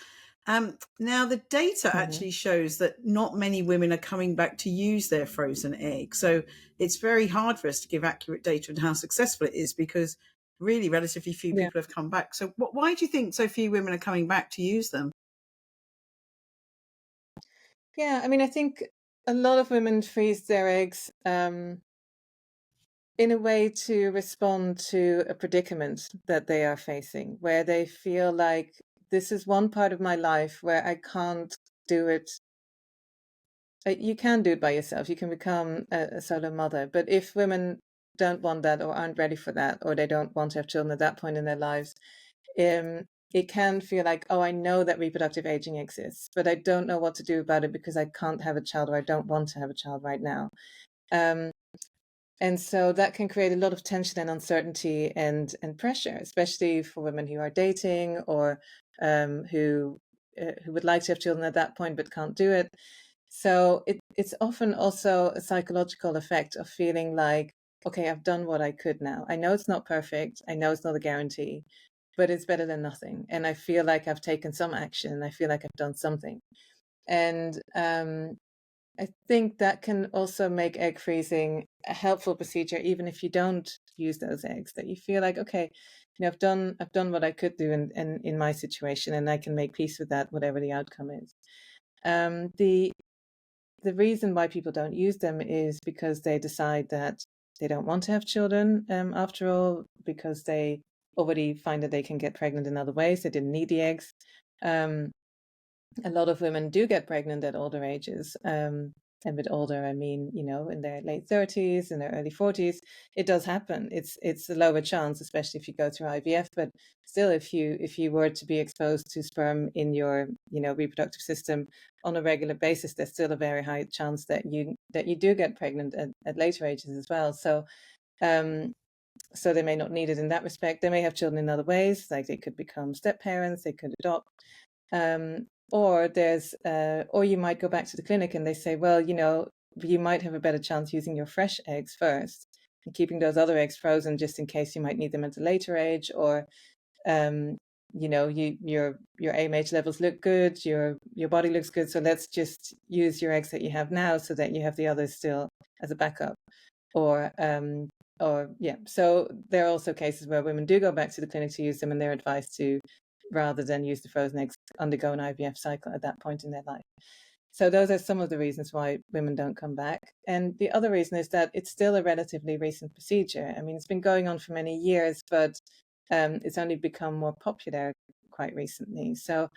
Now, the data actually shows that not many women are coming back to use their frozen egg. So it's very hard for us to give accurate data on how successful it is, because really relatively few people have come back. So why do you think so few women are coming back to use them? Yeah, I mean, I think a lot of women freeze their eggs in a way to respond to a predicament that they are facing, where they feel like this is one part of my life where I can't do it. You can do it by yourself. You can become a solo mother. But if women don't want that or aren't ready for that, or they don't want to have children at that point in their lives, it can feel like, oh, I know that reproductive aging exists, but I don't know what to do about it because I can't have a child or I don't want to have a child right now. And so that can create a lot of tension and uncertainty and pressure, especially for women who are dating or who would like to have children at that point but can't do it. So it's often also a psychological effect of feeling like, okay, I've done what I could now. I know it's not perfect. I know it's not a guarantee, but it's better than nothing. And I feel like I've taken some action. I feel like I've done something. And I think that can also make egg freezing a helpful procedure, even if you don't use those eggs, that you feel like, okay, I've done what I could do in my situation, and I can make peace with that, whatever the outcome is. The reason why people don't use them is because they decide that they don't want to have children, after all, because they already find that they can get pregnant in other ways. They didn't need the eggs. A lot of women do get pregnant at older ages. And with older, I mean, in their late 30s, in their early 40s, it does happen. It's a lower chance, especially if you go through IVF. But still, if you were to be exposed to sperm in your reproductive system on a regular basis, there's still a very high chance that you do get pregnant at later ages as well. So so they may not need it in that respect. They may have children in other ways, like they could become step parents, they could adopt. Or you might go back to the clinic and they say, well, you might have a better chance using your fresh eggs first and keeping those other eggs frozen just in case you might need them at a later age, or your AMH levels look good, your body looks good, so let's just use your eggs that you have now so that you have the others still as a backup. So there are also cases where women do go back to the clinic to use them, and they're advised to, rather than use the frozen eggs, undergo an IVF cycle at that point in their life. So those are some of the reasons why women don't come back. And the other reason is that it's still a relatively recent procedure. I mean, it's been going on for many years, but it's only become more popular quite recently. So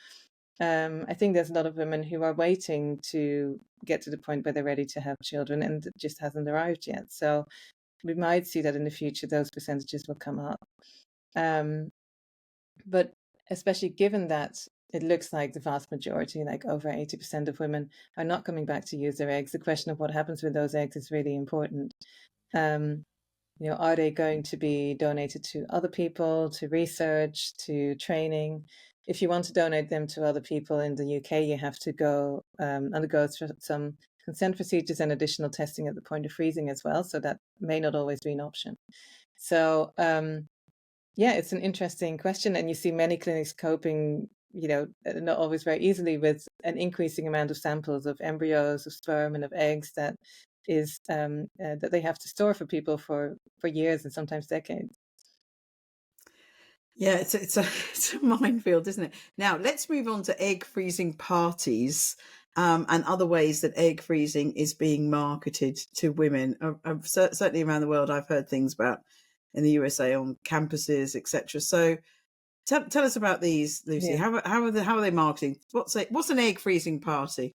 I think there's a lot of women who are waiting to get to the point where they're ready to have children, and it just hasn't arrived yet. So we might see that in the future, those percentages will come up. But especially given that it looks like the vast majority, like over 80% of women, are not coming back to use their eggs, the question of what happens with those eggs is really important. Are they going to be donated to other people, to research, to training? If you want to donate them to other people in the UK, you have to go undergo some consent procedures and additional testing at the point of freezing as well. So that may not always be an option. So yeah, it's an interesting question. And you see many clinics coping, not always very easily, with an increasing amount of samples of embryos, of sperm, and of eggs that is that they have to store for people for years and sometimes decades. Yeah, it's a minefield, isn't it? Now let's move on to egg freezing parties and other ways that egg freezing is being marketed to women. Certainly around the world, I've heard things about in the USA on campuses, etc. So tell us about these, Lucy. Yeah. How are they marketing? What's an egg freezing party?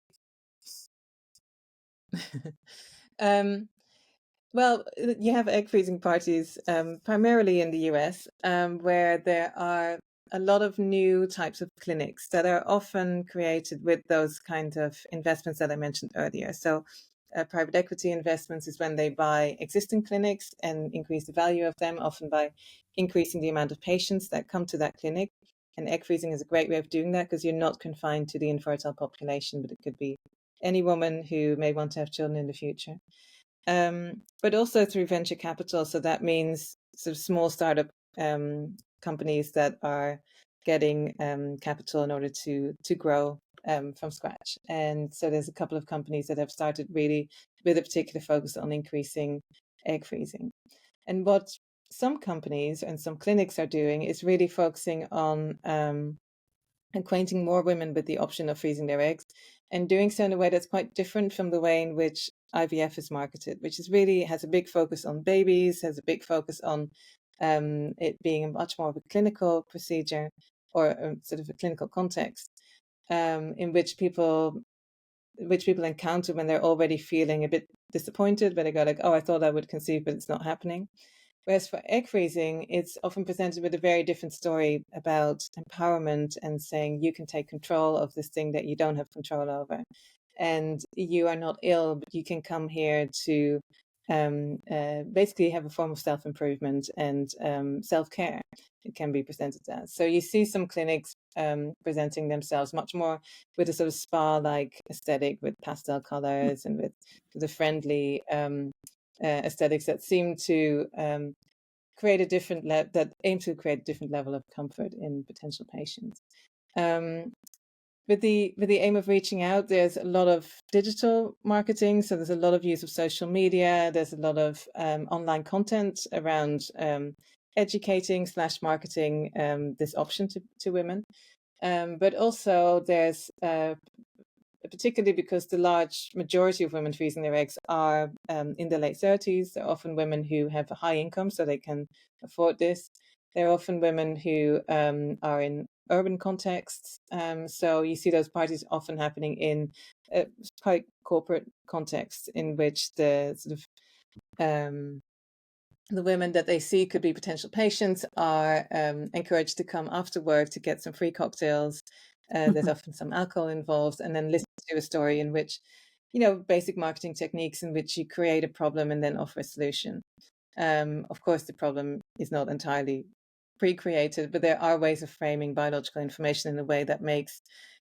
Well, you have egg freezing parties primarily in the US, where there are a lot of new types of clinics that are often created with those kind of investments that I mentioned earlier. So private equity investments is when they buy existing clinics and increase the value of them, often by increasing the amount of patients that come to that clinic. And egg freezing is a great way of doing that because you're not confined to the infertile population, but it could be any woman who may want to have children in the future. But also through venture capital. So that means sort of small startup companies that are getting capital in order to grow from scratch. And so there's a couple of companies that have started really with a particular focus on increasing egg freezing. And what some companies and some clinics are doing is really focusing on acquainting more women with the option of freezing their eggs, and doing so in a way that's quite different from the way in which IVF is marketed, which is really has a big focus on babies, has a big focus on it being much more of a clinical procedure, or sort of a clinical context, in which people encounter when they're already feeling a bit disappointed, where they go like, oh, I thought I would conceive, but it's not happening. Whereas for egg freezing, it's often presented with a very different story about empowerment and saying you can take control of this thing that you don't have control over. And you are not ill, but you can come here to basically have a form of self-improvement and self-care. It can be presented as. So you see some clinics presenting themselves much more with a sort of spa-like aesthetic, with pastel colors and with the friendly aesthetics that seem to create a different that aim to create a different level of comfort in potential patients. With the aim of reaching out, there's a lot of digital marketing. So there's a lot of use of social media. There's a lot of online content around educating / marketing this option to women. But also there's particularly because the large majority of women freezing their eggs are in their late 30s. They're often women who have a high income, so they can afford this. They're often women who are in urban contexts. So you see those parties often happening in quite corporate contexts, in which the sort of the women that they see could be potential patients are encouraged to come after work to get some free cocktails. There's often some alcohol involved, and then listen to a story in which, basic marketing techniques in which you create a problem and then offer a solution. Of course, the problem is not entirely pre-created, but there are ways of framing biological information in a way that makes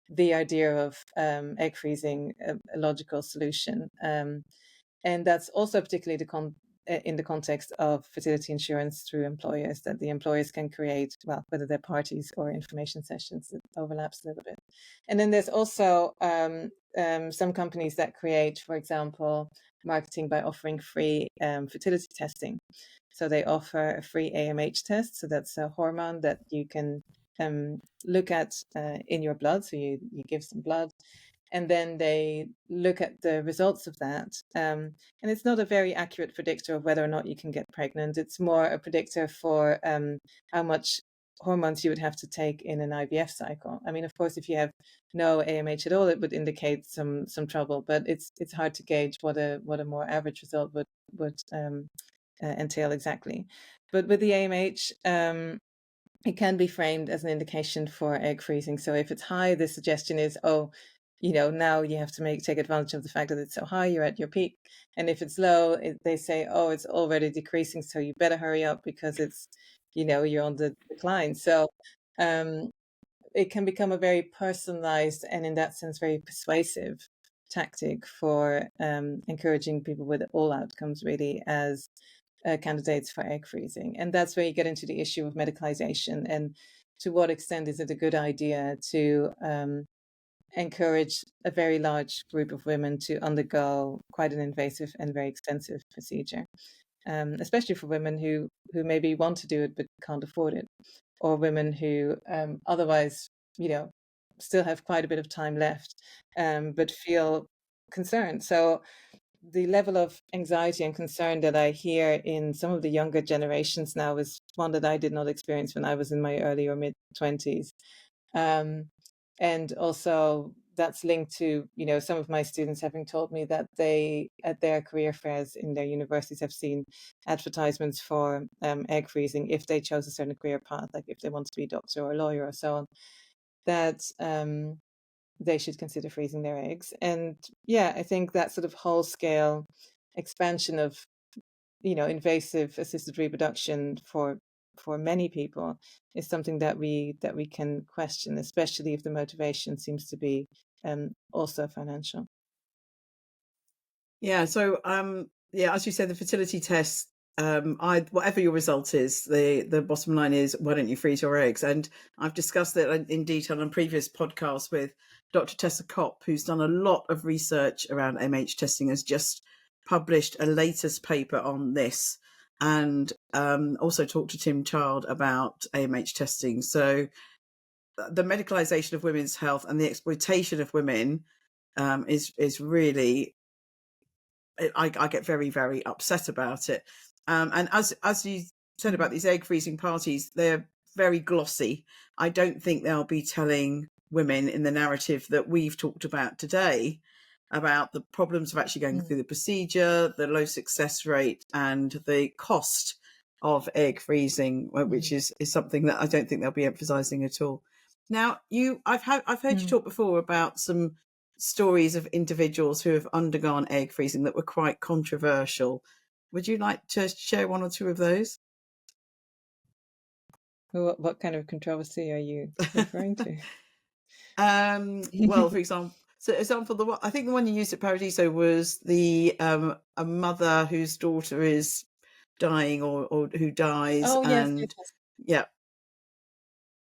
the idea of egg freezing a logical solution. And that's also particularly in the context of fertility insurance through employers, that the employers can create, well, whether they're parties or information sessions, it overlaps a little bit. And then there's also some companies that create, for example, marketing by offering free fertility testing. So they offer a free AMH test. So that's a hormone that you can look at in your blood. So you give some blood, and then they look at the results of that. And it's not a very accurate predictor of whether or not you can get pregnant. It's more a predictor for how much hormones you would have to take in an IVF cycle. I mean, of course, if you have no AMH at all, it would indicate some trouble, but it's hard to gauge what a more average result would entail exactly. But with the AMH, it can be framed as an indication for egg freezing. So if it's high, the suggestion is, now you have to take advantage of the fact that it's so high, you're at your peak. And if it's low, they say, oh, it's already decreasing, so you better hurry up because it's, you're on the decline. So it can become a very personalized and, in that sense, very persuasive tactic for encouraging people with all outcomes, really, as candidates for egg freezing. And that's where you get into the issue of medicalization, and to what extent is it a good idea to encourage a very large group of women to undergo quite an invasive and very expensive procedure, especially for women who maybe want to do it but can't afford it, or women who otherwise, still have quite a bit of time left, but feel concerned. So the level of anxiety and concern that I hear in some of the younger generations now is one that I did not experience when I was in my early or mid 20s. And also that's linked to, some of my students having told me that they, at their career fairs in their universities, have seen advertisements for egg freezing if they chose a certain career path, like if they want to be a doctor or a lawyer or so on, that they should consider freezing their eggs. And yeah, I think that sort of whole scale expansion of, invasive assisted reproduction for many people is something that we can question, especially if the motivation seems to be also financial. Yeah. So, as you said, the fertility test, whatever your result is, the bottom line is, why don't you freeze your eggs? And I've discussed that in detail on previous podcasts with Dr. Tessa Kopp, who's done a lot of research around MH testing, has just published a latest paper on this, and also talked to Tim Child about AMH testing. So the medicalization of women's health and the exploitation of women is really, I get very, very upset about it. And as you said about these egg freezing parties, they're very glossy. I don't think they'll be telling women in the narrative that we've talked about today about the problems of actually going through the procedure, the low success rate, and the cost of egg freezing, which is something that I don't think they'll be emphasizing at all. Now, I've heard you talk before about some stories of individuals who have undergone egg freezing that were quite controversial. Would you like to share one or two of those? What kind of controversy are you referring to? Well, for example, I think the one you used at Paradiso was the a mother whose daughter is dying or who dies, Oh, yes, yes, and yes.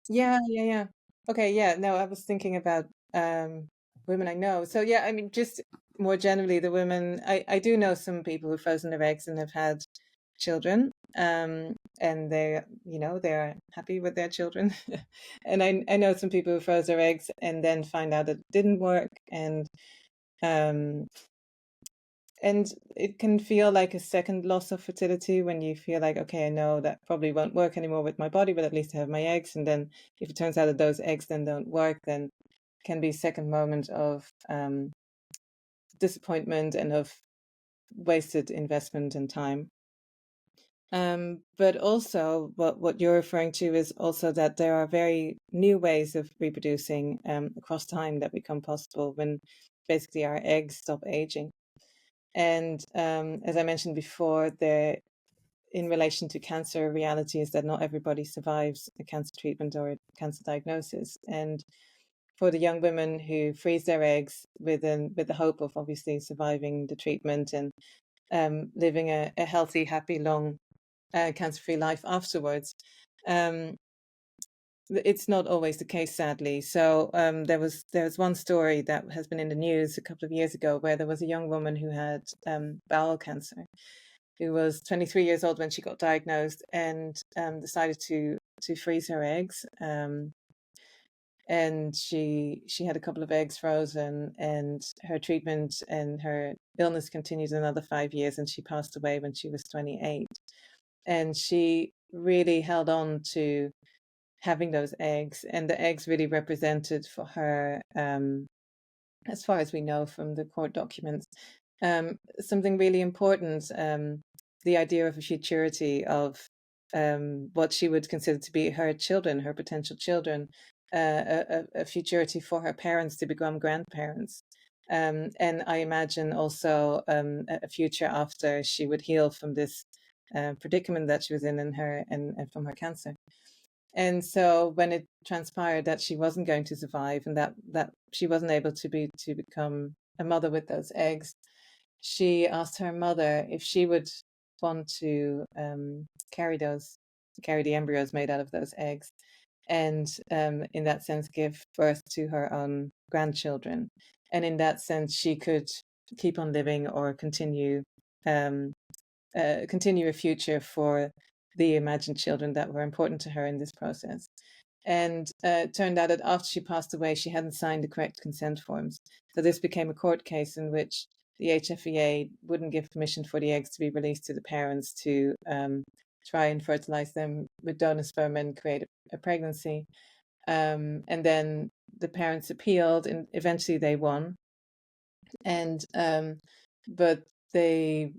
yeah, Yeah. Okay, yeah. No, I was thinking about women I know. So yeah, I mean, just more generally, the women I do know some people who've frozen their eggs and have had children. And they're happy with their children. And I know some people who froze their eggs and then find out that it didn't work, um and it can feel like a second loss of fertility when you feel like, okay, I know that probably won't work anymore with my body, but at least I have my eggs. And then if it turns out that those eggs then don't work, then it can be a second moment of disappointment and of wasted investment and time. But also what you're referring to is also that there are very new ways of reproducing across time that become possible when basically our eggs stop aging. And as I mentioned before, in relation to cancer, reality is that not everybody survives a cancer treatment or a cancer diagnosis. And for the young women who freeze their eggs with the hope of obviously surviving the treatment and living a healthy, happy, long, cancer-free life afterwards, it's not always the case, sadly. So there was one story that has been in the news a couple of years ago where there was a young woman who had bowel cancer, who was 23 years old when she got diagnosed and decided to freeze her eggs. And she had a couple of eggs frozen, and her treatment and her illness continued another 5 years, and she passed away when she was 28. And she really held on to having those eggs, and the eggs really represented for her, as far as we know from the court documents, something really important, the idea of a futurity of what she would consider to be her children, her potential children, a futurity for her parents to become grandparents. And I imagine also a future after she would heal from this predicament that she was in her and from her cancer. And so when it transpired that she wasn't going to survive and that she wasn't able to become a mother with those eggs, she asked her mother if she would want to carry the embryos made out of those eggs, and in that sense give birth to her own grandchildren. And in that sense, she could keep on living or continue a future for the imagined children that were important to her in this process. And it turned out that after she passed away, she hadn't signed the correct consent forms. So this became a court case in which the HFEA wouldn't give permission for the eggs to be released to the parents to try and fertilize them with donor sperm and create a pregnancy. And then the parents appealed, and eventually they won. And but they,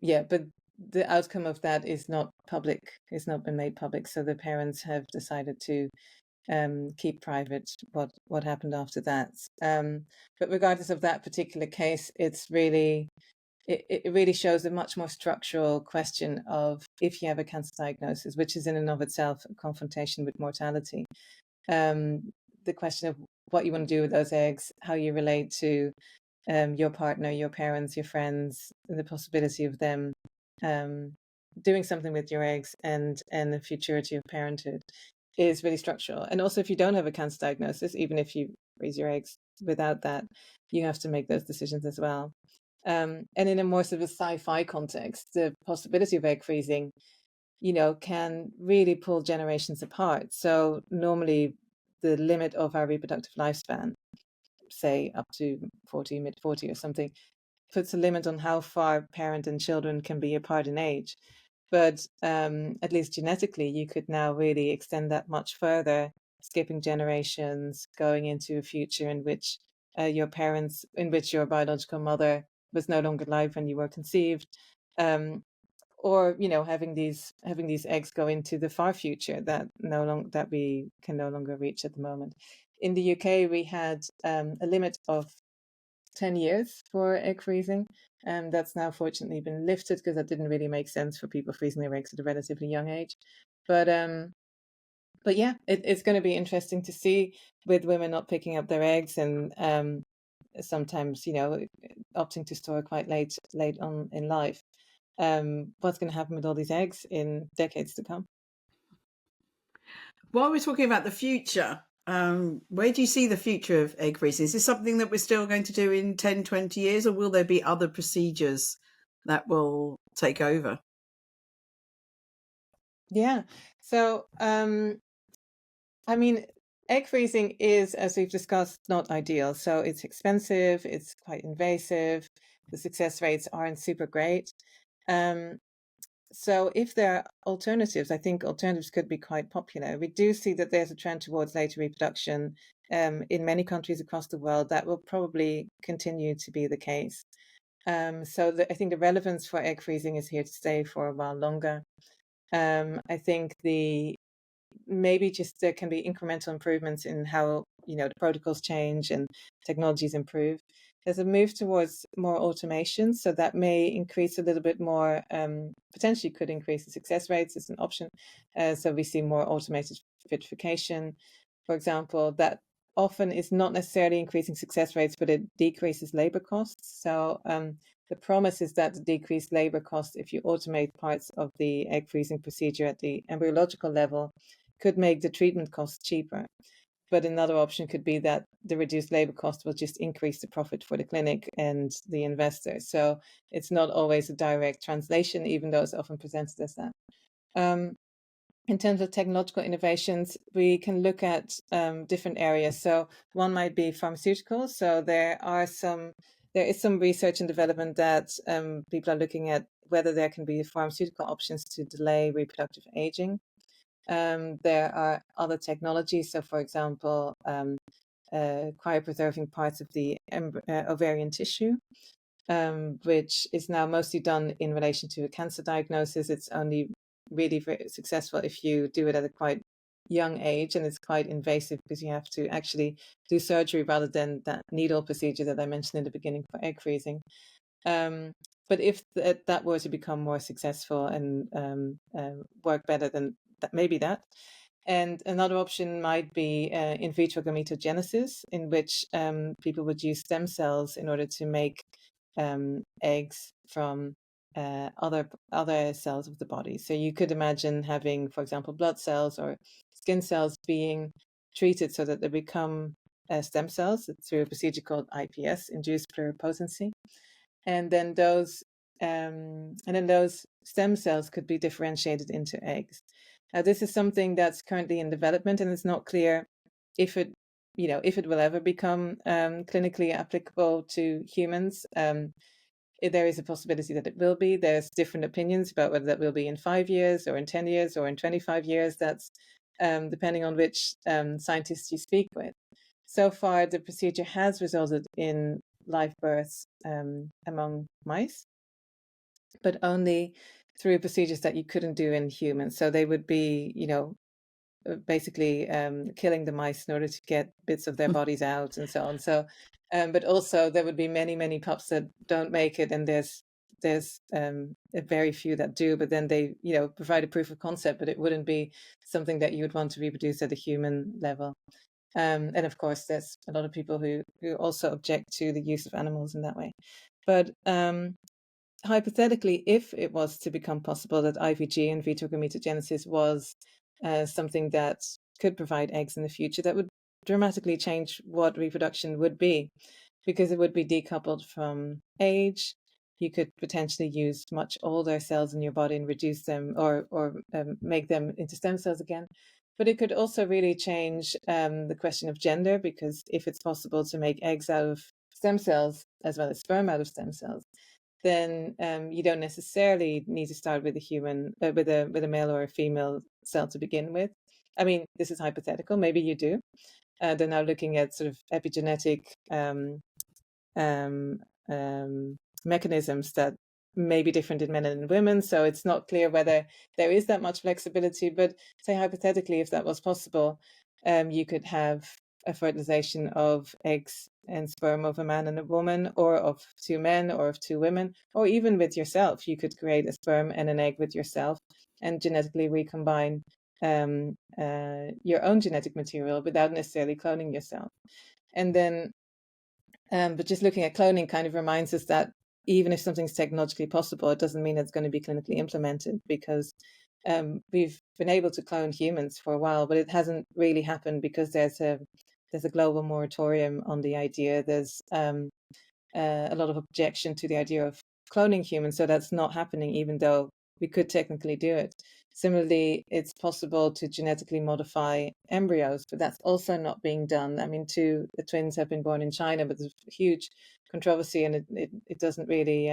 but the outcome of that is not public. It's not been made public. So the parents have decided to keep private what happened after that. But regardless of that particular case, it's really it really shows a much more structural question of if you have a cancer diagnosis, which is in and of itself a confrontation with mortality. The question of what you want to do with those eggs, how you relate to your partner, your parents, your friends, the possibility of them doing something with your eggs and the futurity of parenthood is really structural. And also, if you don't have a cancer diagnosis, even if you raise your eggs without that, you have to make those decisions as well. And in a more sort of a sci-fi context, the possibility of egg freezing, can really pull generations apart. So normally the limit of our reproductive lifespan, say up to 40, mid 40 or something, puts a limit on how far parent and children can be apart in age. But at least genetically, you could now really extend that much further, skipping generations, going into a future in which in which your biological mother was no longer alive when you were conceived, or having these eggs go into the far future that we can no longer reach at the moment. In the UK, we had a limit of 10 years for egg freezing. And that's now fortunately been lifted because that didn't really make sense for people freezing their eggs at a relatively young age. But yeah, it's going to be interesting to see with women not picking up their eggs and sometimes, opting to store quite late on in life. What's going to happen with all these eggs in decades to come? While we're talking about the future, where do you see the future of egg freezing? Is this something that we're still going to do in 10, 20 years, or will there be other procedures that will take over? Yeah. So, I mean, egg freezing is, as we've discussed, not ideal. So it's expensive, it's quite invasive, the success rates aren't super great. Um, so if there are alternatives, I think alternatives could be quite popular. We do see that there's a trend towards later reproduction in many countries across the world. That will probably continue to be the case. I think the relevance for egg freezing is here to stay for a while longer. I think maybe just there can be incremental improvements in how the protocols change and technologies improve. There's a move towards more automation, so that may increase a little bit more, potentially could increase the success rates as an option. So we see more automated vitrification, for example, that often is not necessarily increasing success rates, but it decreases labor costs. So the promise is that the decreased labor costs, if you automate parts of the egg freezing procedure at the embryological level, could make the treatment costs cheaper. But another option could be that the reduced labor cost will just increase the profit for the clinic and the investor. So it's not always a direct translation, even though it's often presented as that. In terms of technological innovations, we can look at different areas. So one might be pharmaceuticals. So there is some research and development that people are looking at whether there can be pharmaceutical options to delay reproductive aging. There are other technologies. So, for example, cryopreserving parts of the ovarian tissue, which is now mostly done in relation to a cancer diagnosis. It's only really very successful if you do it at a quite young age, and it's quite invasive because you have to actually do surgery rather than that needle procedure that I mentioned in the beginning for egg freezing. But if that were to become more successful and work better, then maybe that. And another option might be in vitro gametogenesis, in which people would use stem cells in order to make eggs from other cells of the body. So you could imagine having, for example, blood cells or skin cells being treated so that they become stem cells through a procedure called IPS, induced pluripotency, and then those stem cells could be differentiated into eggs. Now, this is something that's currently in development, and it's not clear if it will ever become clinically applicable to humans. There is a possibility that it will be. There's different opinions about whether that will be in 5 years or in 10 years or in 25 years. That's depending on which scientists you speak with. So far, the procedure has resulted in live births among mice, but only through procedures that you couldn't do in humans. So they would be, basically killing the mice in order to get bits of their bodies out and so on. So, but also there would be many, many pups that don't make it, and there's a very few that do. But then they, provide a proof of concept, but it wouldn't be something that you would want to reproduce at a human level. And of course, there's a lot of people who also object to the use of animals in that way. But hypothetically, if it was to become possible that IVG and vitro gametogenesis was something that could provide eggs in the future, that would dramatically change what reproduction would be, because it would be decoupled from age. You could potentially use much older cells in your body and reduce them or make them into stem cells again. But it could also really change the question of gender, because if it's possible to make eggs out of stem cells as well as sperm out of stem cells, then you don't necessarily need to start with a human, with a male or a female cell to begin with. I mean, this is hypothetical. Maybe you do. They're now looking at sort of epigenetic um, mechanisms that may be different in men and in women. So it's not clear whether there is that much flexibility. But say hypothetically, if that was possible, you could have a fertilization of eggs and sperm of a man and a woman, or of two men, or of two women, or even with yourself. You could create a sperm and an egg with yourself and genetically recombine your own genetic material without necessarily cloning yourself. And then but just looking at cloning kind of reminds us that even if something's technologically possible, it doesn't mean it's going to be clinically implemented, because we've been able to clone humans for a while, but it hasn't really happened because there's a global moratorium on the idea. There's a lot of objection to the idea of cloning humans, so that's not happening, even though we could technically do it. Similarly, it's possible to genetically modify embryos, but that's also not being done. I mean, the twins have been born in China, but there's a huge controversy, and it doesn't really,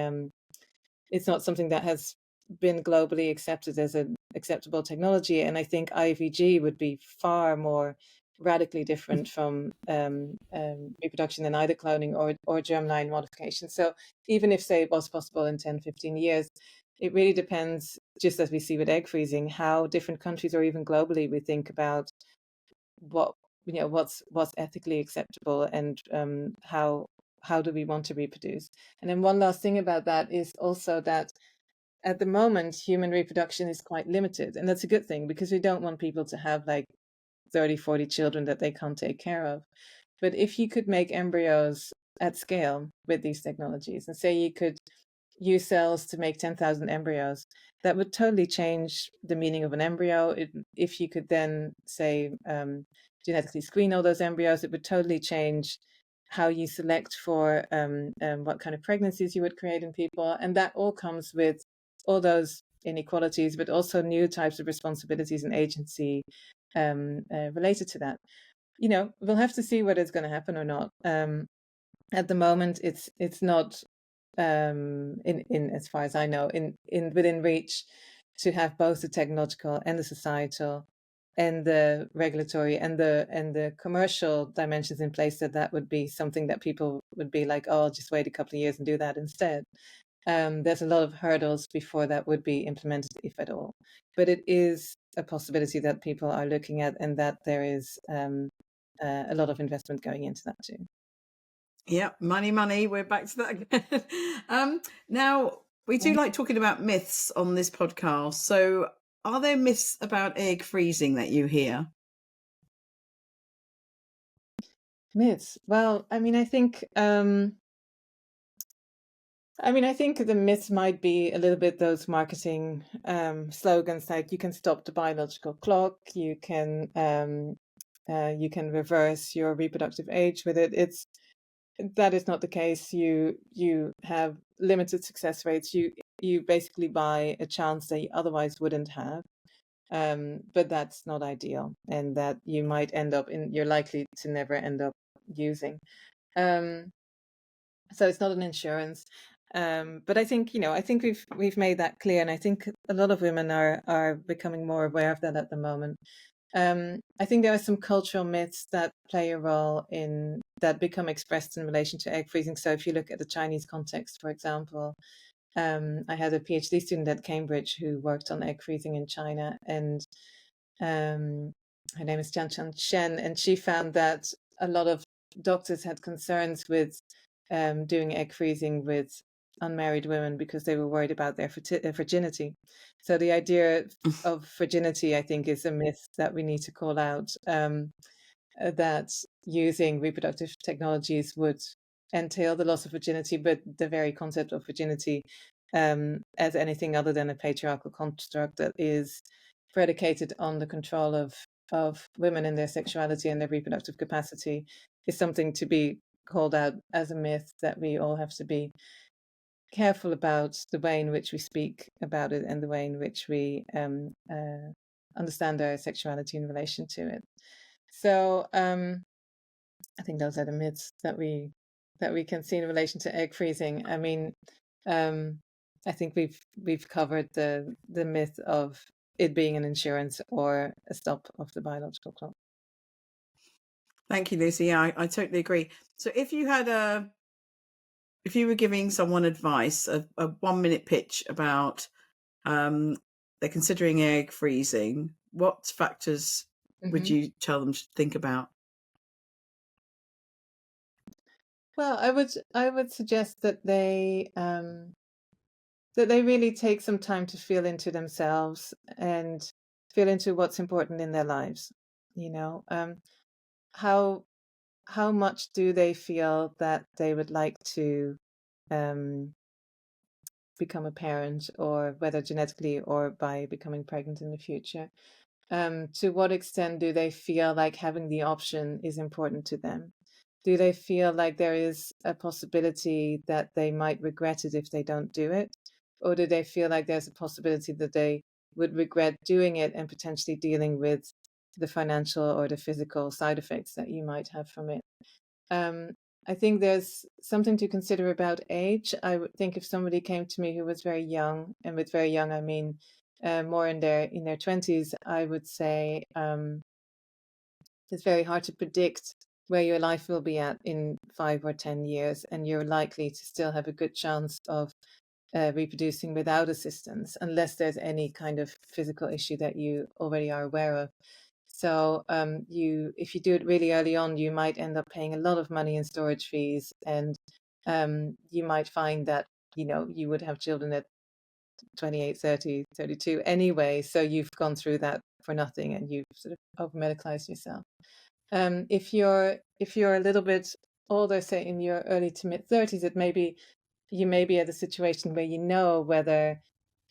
it's not something that has been globally accepted as an acceptable technology. And I think IVG would be far more radically different from reproduction than either cloning or germline modification. So even if, say, it was possible in 10, 15 years, it really depends, just as we see with egg freezing, how different countries or even globally we think about what's ethically acceptable, and how do we want to reproduce. And then one last thing about that is also that at the moment, human reproduction is quite limited. And that's a good thing, because we don't want people to have like 30, 40 children that they can't take care of. But if you could make embryos at scale with these technologies, and say you could use cells to make 10,000 embryos, that would totally change the meaning of an embryo. If you could then, say, genetically screen all those embryos, it would totally change how you select for what kind of pregnancies you would create in people. And that all comes with all those inequalities, but also new types of responsibilities and agency related to that. We'll have to see whether it's going to happen or not. At the moment, it's not in as far as I know, in within reach to have both the technological and the societal and the regulatory and the commercial dimensions in place. That would be something that people would be like, oh, I'll just wait a couple of years and do that instead. There's a lot of hurdles before that would be implemented, if at all. But it is a possibility that people are looking at, and that there is a lot of investment going into that too. Yeah, money. We're back to that again. Now, we do like talking about myths on this podcast. So, are there myths about egg freezing that you hear? Myths. Well, I mean, I think the myths might be a little bit those marketing slogans like you can stop the biological clock, you can reverse your reproductive age with it. That is not the case. You have limited success rates. You basically buy a chance that you otherwise wouldn't have. But that's not ideal, and that you might end up you're likely to never end up using. So it's not an insurance. But I think we've made that clear, and I think a lot of women are becoming more aware of that at the moment. I think there are some cultural myths that play a role that become expressed in relation to egg freezing. So if you look at the Chinese context, for example, I had a PhD student at Cambridge who worked on egg freezing in China, and her name is Jianchan Shen, and she found that a lot of doctors had concerns with doing egg freezing with unmarried women because they were worried about their virginity. So the idea of virginity, I think, is a myth that we need to call out, that using reproductive technologies would entail the loss of virginity, but the very concept of virginity as anything other than a patriarchal construct that is predicated on the control of women in their sexuality and their reproductive capacity is something to be called out as a myth, that we all have to be careful about the way in which we speak about it and the way in which we understand their sexuality in relation to it. So I think those are the myths that we can see in relation to egg freezing. I mean, I think we've covered the myth of it being an insurance or a stop of the biological clock. Thank you, Lucy. Yeah, I totally agree. So if you were giving someone advice, a 1-minute pitch about they're considering egg freezing, what factors would you tell them to think about? Well, I would suggest that they really take some time to feel into themselves and feel into what's important in their lives. You know, how much do they feel that they would like to become a parent, or whether genetically or by becoming pregnant in the future? To what extent do they feel like having the option is important to them? Do they feel like there is a possibility that they might regret it if they don't do it? Or do they feel like there's a possibility that they would regret doing it and potentially dealing with the financial or the physical side effects that you might have from it? I think there's something to consider about age. I would think if somebody came to me who was very young, and with very young I mean more in their 20s, I would say it's very hard to predict where your life will be at in 5 or 10 years, and you're likely to still have a good chance of reproducing without assistance, unless there's any kind of physical issue that you already are aware of. So if you do it really early on, you might end up paying a lot of money in storage fees, and you might find that you would have children at 28, 30, 32 anyway. So you've gone through that for nothing, and you've sort of over medicalized yourself. If you're a little bit older, say in your early to mid 30s, you may be at a situation where you know whether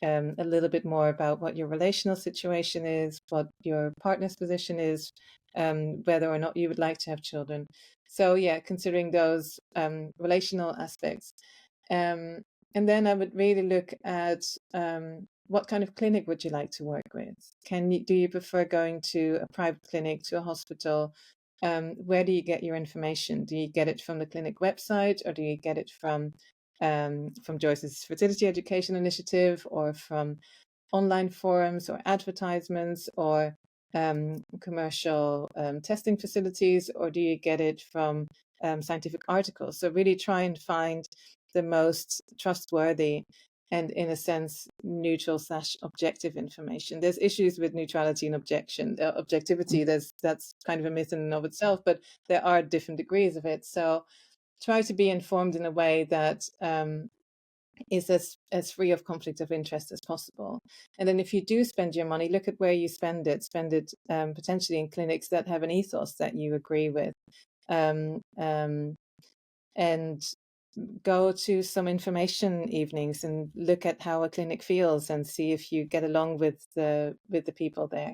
a little bit more about what your relational situation is, what your partner's position is, whether or not you would like to have children. So yeah, considering those relational aspects. And then I would really look at what kind of clinic would you like to work with? Do you prefer going to a private clinic, to a hospital? Where do you get your information? Do you get it from the clinic website, or do you get it from Joyce's Fertility Education Initiative, or from online forums or advertisements, or commercial testing facilities, or do you get it from scientific articles? So really try and find the most trustworthy and, in a sense, neutral / objective information. There's issues with neutrality and objectivity. That's kind of a myth in and of itself, but there are different degrees of it. So try to be informed in a way that is as free of conflict of interest as possible. And then if you do spend your money, look at where you spend it. Spend it potentially in clinics that have an ethos that you agree with. And go to some information evenings and look at how a clinic feels, and see if you get along with the people there.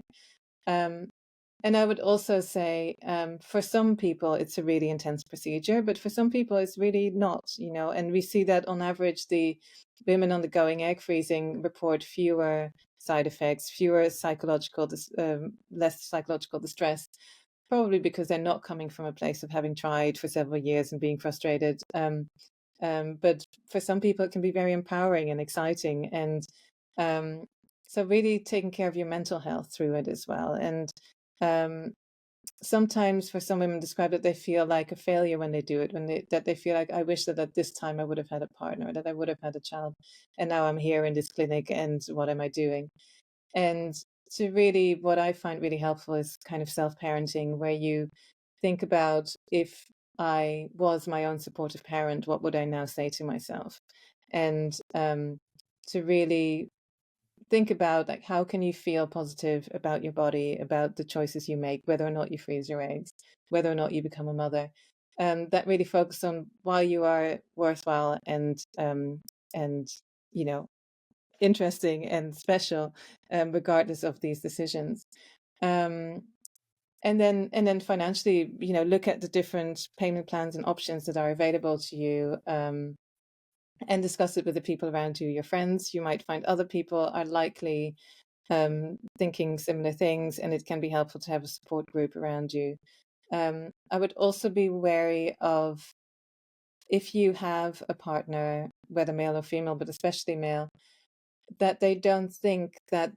And I would also say, for some people, it's a really intense procedure, but for some people, it's really not, and we see that on average, the women undergoing egg freezing report fewer side effects, less psychological distress, probably because they're not coming from a place of having tried for several years and being frustrated. But for some people, it can be very empowering and exciting. And so really taking care of your mental health through it as well. And sometimes for some women describe that they feel like a failure when they do it, that they feel like, I wish that at this time I would have had a partner, that I would have had a child, and now I'm here in this clinic, and what am I doing? And to really, what I find really helpful is kind of self-parenting, where you think about, if I was my own supportive parent, what would I now say to myself? And to really think about, like, how can you feel positive about your body, about the choices you make, whether or not you freeze your eggs, whether or not you become a mother. That really focus on why you are worthwhile and interesting and special, regardless of these decisions. And then financially, look at the different payment plans and options that are available to you, and discuss it with the people around you, your friends. You might find other people are likely thinking similar things, and it can be helpful to have a support group around you. I would also be wary of, if you have a partner, whether male or female, but especially male, that they don't think that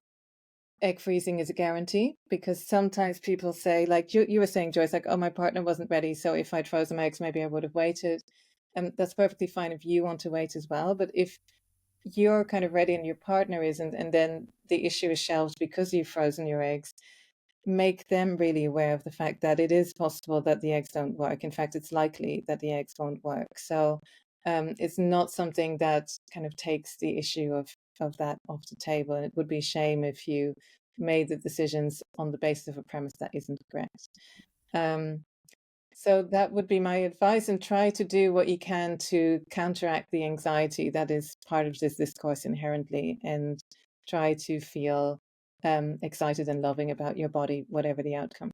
egg freezing is a guarantee, because sometimes people say, like you were saying, Joyce, like, oh, my partner wasn't ready, so if I'd frozen my eggs, maybe I would have waited. And that's perfectly fine if you want to wait as well. But if you're kind of ready and your partner isn't, and then the issue is shelved because you've frozen your eggs, make them really aware of the fact that it is possible that the eggs don't work. In fact, it's likely that the eggs won't work. So it's not something that kind of takes the issue of that off the table. And it would be a shame if you made the decisions on the basis of a premise that isn't correct. So that would be my advice, and try to do what you can to counteract the anxiety that is part of this discourse inherently, and try to feel excited and loving about your body, whatever the outcome.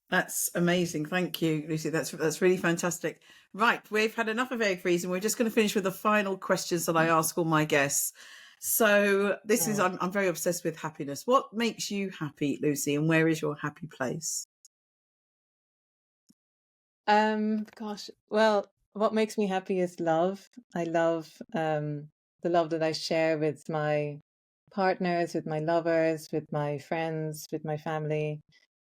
That's amazing. Thank you, Lucy. That's really fantastic. Right, we've had enough of egg freezing. We're just going to finish with the final questions that I ask all my guests. So this is, I'm very obsessed with happiness. What makes you happy, Lucy, and where is your happy place? Gosh, well, what makes me happy is love. I love the love that I share with my partners, with my lovers, with my friends, with my family.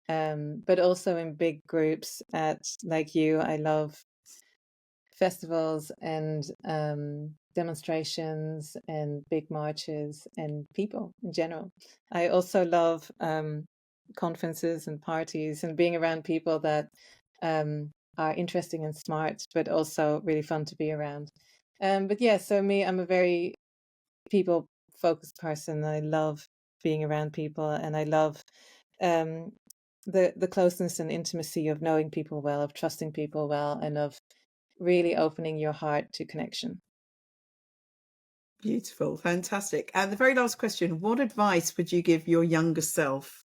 But also in big groups like you. I love festivals and demonstrations and big marches and people in general. I also love conferences and parties and being around people that are interesting and smart, but also really fun to be around. But yeah, so I'm a very people focused person. I love being around people, and I love um, the closeness and intimacy of knowing people well, of trusting people well, and of really opening your heart to connection. Beautiful, fantastic. And the very last question, what advice would you give your younger self?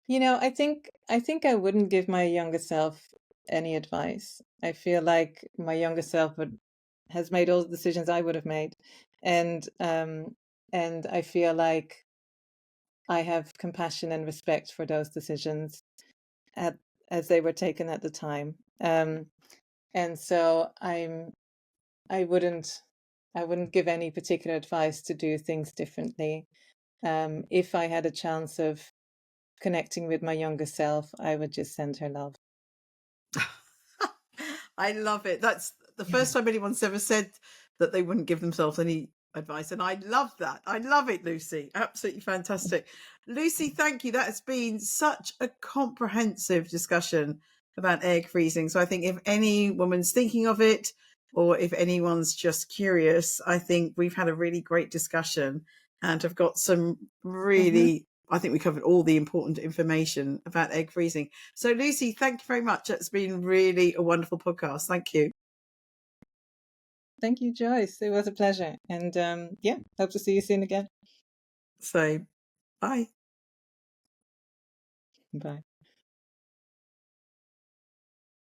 I think I wouldn't give my younger self any advice. I feel like my younger self has made all the decisions I would have made, and I feel like I have compassion and respect for those decisions at, as they were taken at the time. And so I wouldn't I wouldn't give any particular advice to do things differently. If I had a chance of connecting with my younger self, I would just send her love. I love it. That's the first time anyone's ever said that they wouldn't give themselves any advice. And I love that. I love it, Lucy. Absolutely fantastic. Lucy, thank you. That has been such a comprehensive discussion about egg freezing. So I think if any woman's thinking of it, or if anyone's just curious, I think we've had a really great discussion and have got some really, I think we covered all the important information about egg freezing. So, Lucy, thank you very much. It's been really a wonderful podcast. Thank you. Thank you, Joyce. It was a pleasure. And yeah, hope to see you soon again. So, bye. Bye.